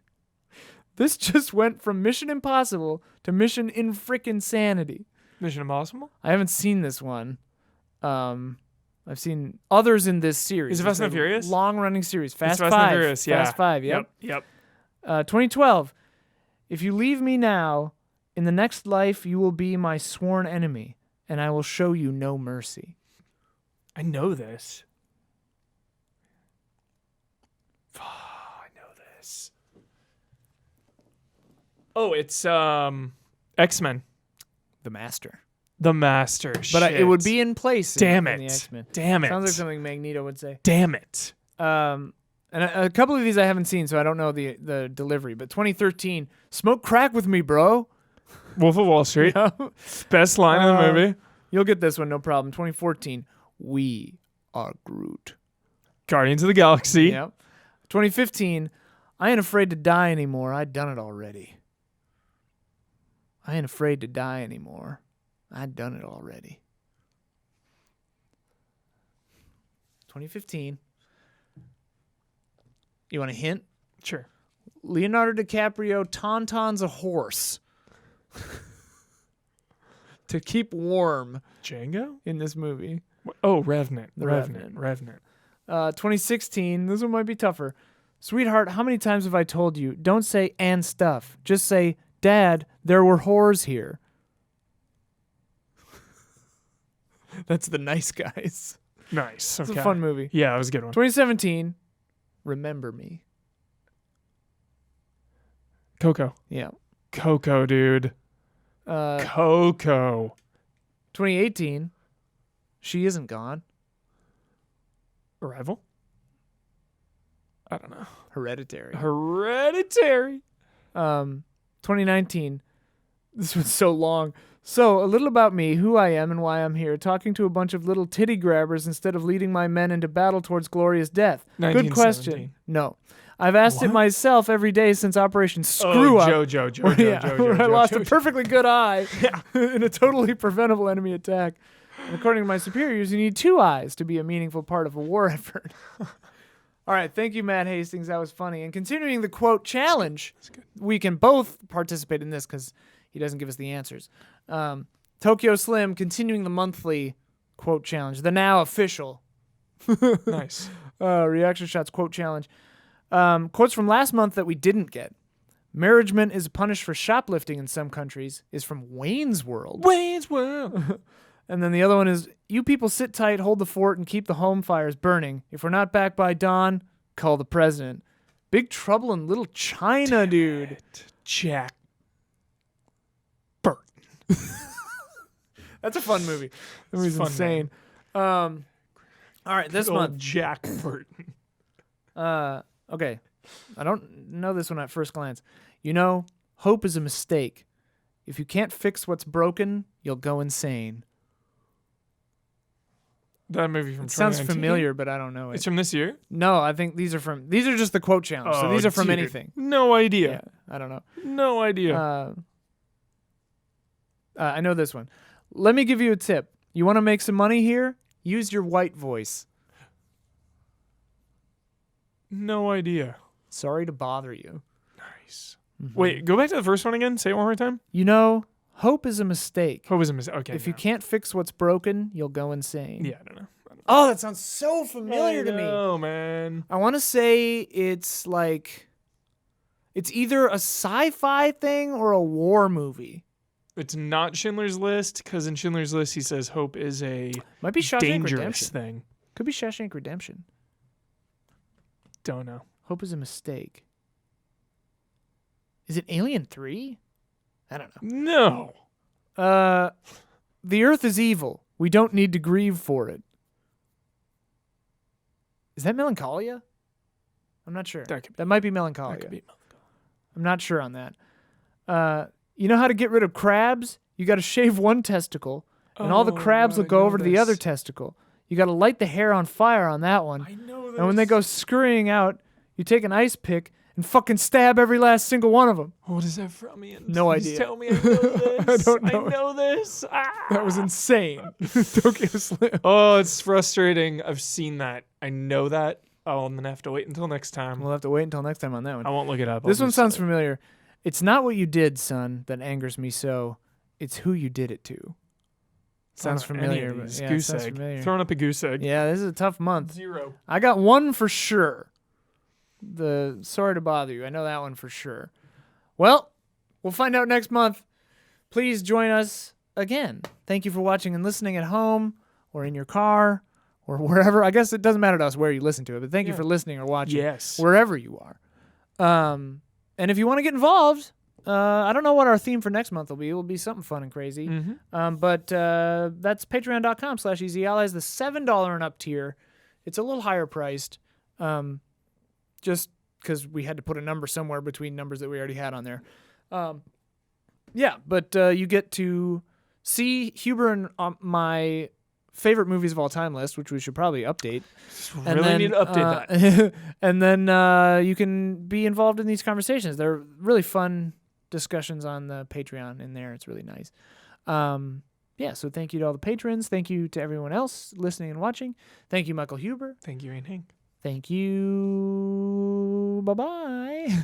This just went from Mission Impossible to Mission Infreaking Sanity. Mission Impossible? I haven't seen this one. I've seen others in this series. Is it Fast and Furious? Long-running series. Fast It's 5. Fast and Furious, yeah. Fast 5, yep. Yep. 2012. If you leave me now, in the next life you will be my sworn enemy, and I will show you no mercy. I know this. I know this. Oh, it's X-Men. The Master. The Master. But it would be in place. Damn in it. the X-Men. Damn it. Sounds like something Magneto would say. Damn it. And a couple of these I haven't seen, so I don't know the delivery. But 2013, smoke crack with me, bro. Wolf of Wall Street. Yeah. Best line in the movie. You'll get this one, no problem. 2014, we are Groot. Guardians of the Galaxy. Yep. 2015, I ain't afraid to die anymore. I done it already. I ain't afraid to die anymore. I done it already. 2015. You want a hint? Sure. Leonardo DiCaprio tauntauns a horse to keep warm Django? in this movie. Oh, Revenant. The Revenant. 2016. This one might be tougher. Sweetheart, how many times have I told you? Don't say and stuff. Just say, Dad, there were whores here. That's The Nice Guys. Nice. It's Okay. a fun movie. Yeah, it was a good one. 2017. Remember Me. Coco. Yeah. Coco, dude. Coco. 2018. She Isn't Gone. Arrival? I don't know. Hereditary. 2019. This was so long. So, a little about me, who I am and why I'm here, talking to a bunch of little titty grabbers instead of leading my men into battle towards glorious death. Good question. No. I've asked it myself every day since Operation Screw Up. Joe. I lost a perfectly good eye in a totally preventable enemy attack. And according to my superiors, you need 2 eyes to be a meaningful part of a war effort. All right, thank you, Matt Hastings. That was funny. And continuing the quote challenge, we can both participate in this because he doesn't give us the answers. Tokyo Slim continuing the monthly quote challenge, the now official. Nice. Reaction shots quote challenge. Quotes from last month that we didn't get. Marriagement is punished for shoplifting in some countries is from Wayne's World. Wayne's World. And then the other one is, you people sit tight, hold the fort, and keep the home fires burning. If we're not back by dawn, call the president. Big Trouble in Little China, dude. Jack Burton. That's a fun movie. That movie's fun, insane. All right, this month. Jack Burton. Okay. I don't know this one at first glance. You know, hope is a mistake. If you can't fix what's broken, you'll go insane. That movie from It sounds 2019? familiar, but I don't know it. It's from this year? No, I think these are just the quote challenge. So these are from dude. anything. No idea. Yeah, I don't know. No idea. I know this one. Let me give you a tip. You want to make some money here? Use your white voice. No idea. Sorry to bother you. Nice. Wait, go back to the first one again. Say it one more time. You know, hope is a mistake. Hope is a mistake. Okay. If you can't fix what's broken, you'll go insane. Yeah, I don't know. Oh, that sounds so familiar to me. Oh, man. I want to say it's like, it's either a sci-fi thing or a war movie. It's not Schindler's List, because in Schindler's List he says hope is a Might be Shawshank dangerous Redemption. thing. Could be Shawshank Redemption. Don't know. Hope is a mistake. Is it Alien 3? I don't know. No. The Earth is evil. We don't need to grieve for it. Is that Melancholia? I'm not sure. That might be Melancholia. That could be I'm not sure on that. You know how to get rid of crabs? You got to shave one testicle and all the crabs God, will go I over know to the other this. testicle. You got to light the hair on fire on that one. I know this. And when they go scurrying out, you take an ice pick and fucking stab every last single one of them. What is that from, Ian? No Please idea. Tell me I know this. I don't know. I know this. Ah! That was insane. Tokyo Slim. Oh, it's frustrating. I've seen that. I know that. I'll then have to wait until next time. We'll have to wait until next time on that one. I won't look it up. This I'll one just sounds say- familiar. It's not what you did, son, that angers me so. It's who you did it to. Sounds I don't know familiar. any of But these. yeah, Goose sounds egg. familiar. Throwing up a goose egg. Yeah, this is a tough month. 0. I got one for sure. The Sorry to Bother You. I know that one for sure. Well, we'll find out next month. Please join us again. Thank you for watching and listening at home or in your car or wherever. I guess it doesn't matter to us where you listen to it, but thank you Yeah. for listening or watching Yes. wherever you are. And if you want to get involved, I don't know what our theme for next month will be. It will be something fun and crazy. But that's patreon.com/Easy Allies, the $7 and up tier. It's a little higher priced, just because we had to put a number somewhere between numbers that we already had on there. Yeah, but you get to see Huber and my favorite movies of all time list, which we should probably update. Really need to update that. And then you can be involved in these conversations. They're really fun discussions on the Patreon in there. It's really nice. Yeah, so thank you to all the patrons. Thank you to everyone else listening and watching. Thank you, Michael Huber. Thank you, Ian Hank. Thank you. Bye-bye.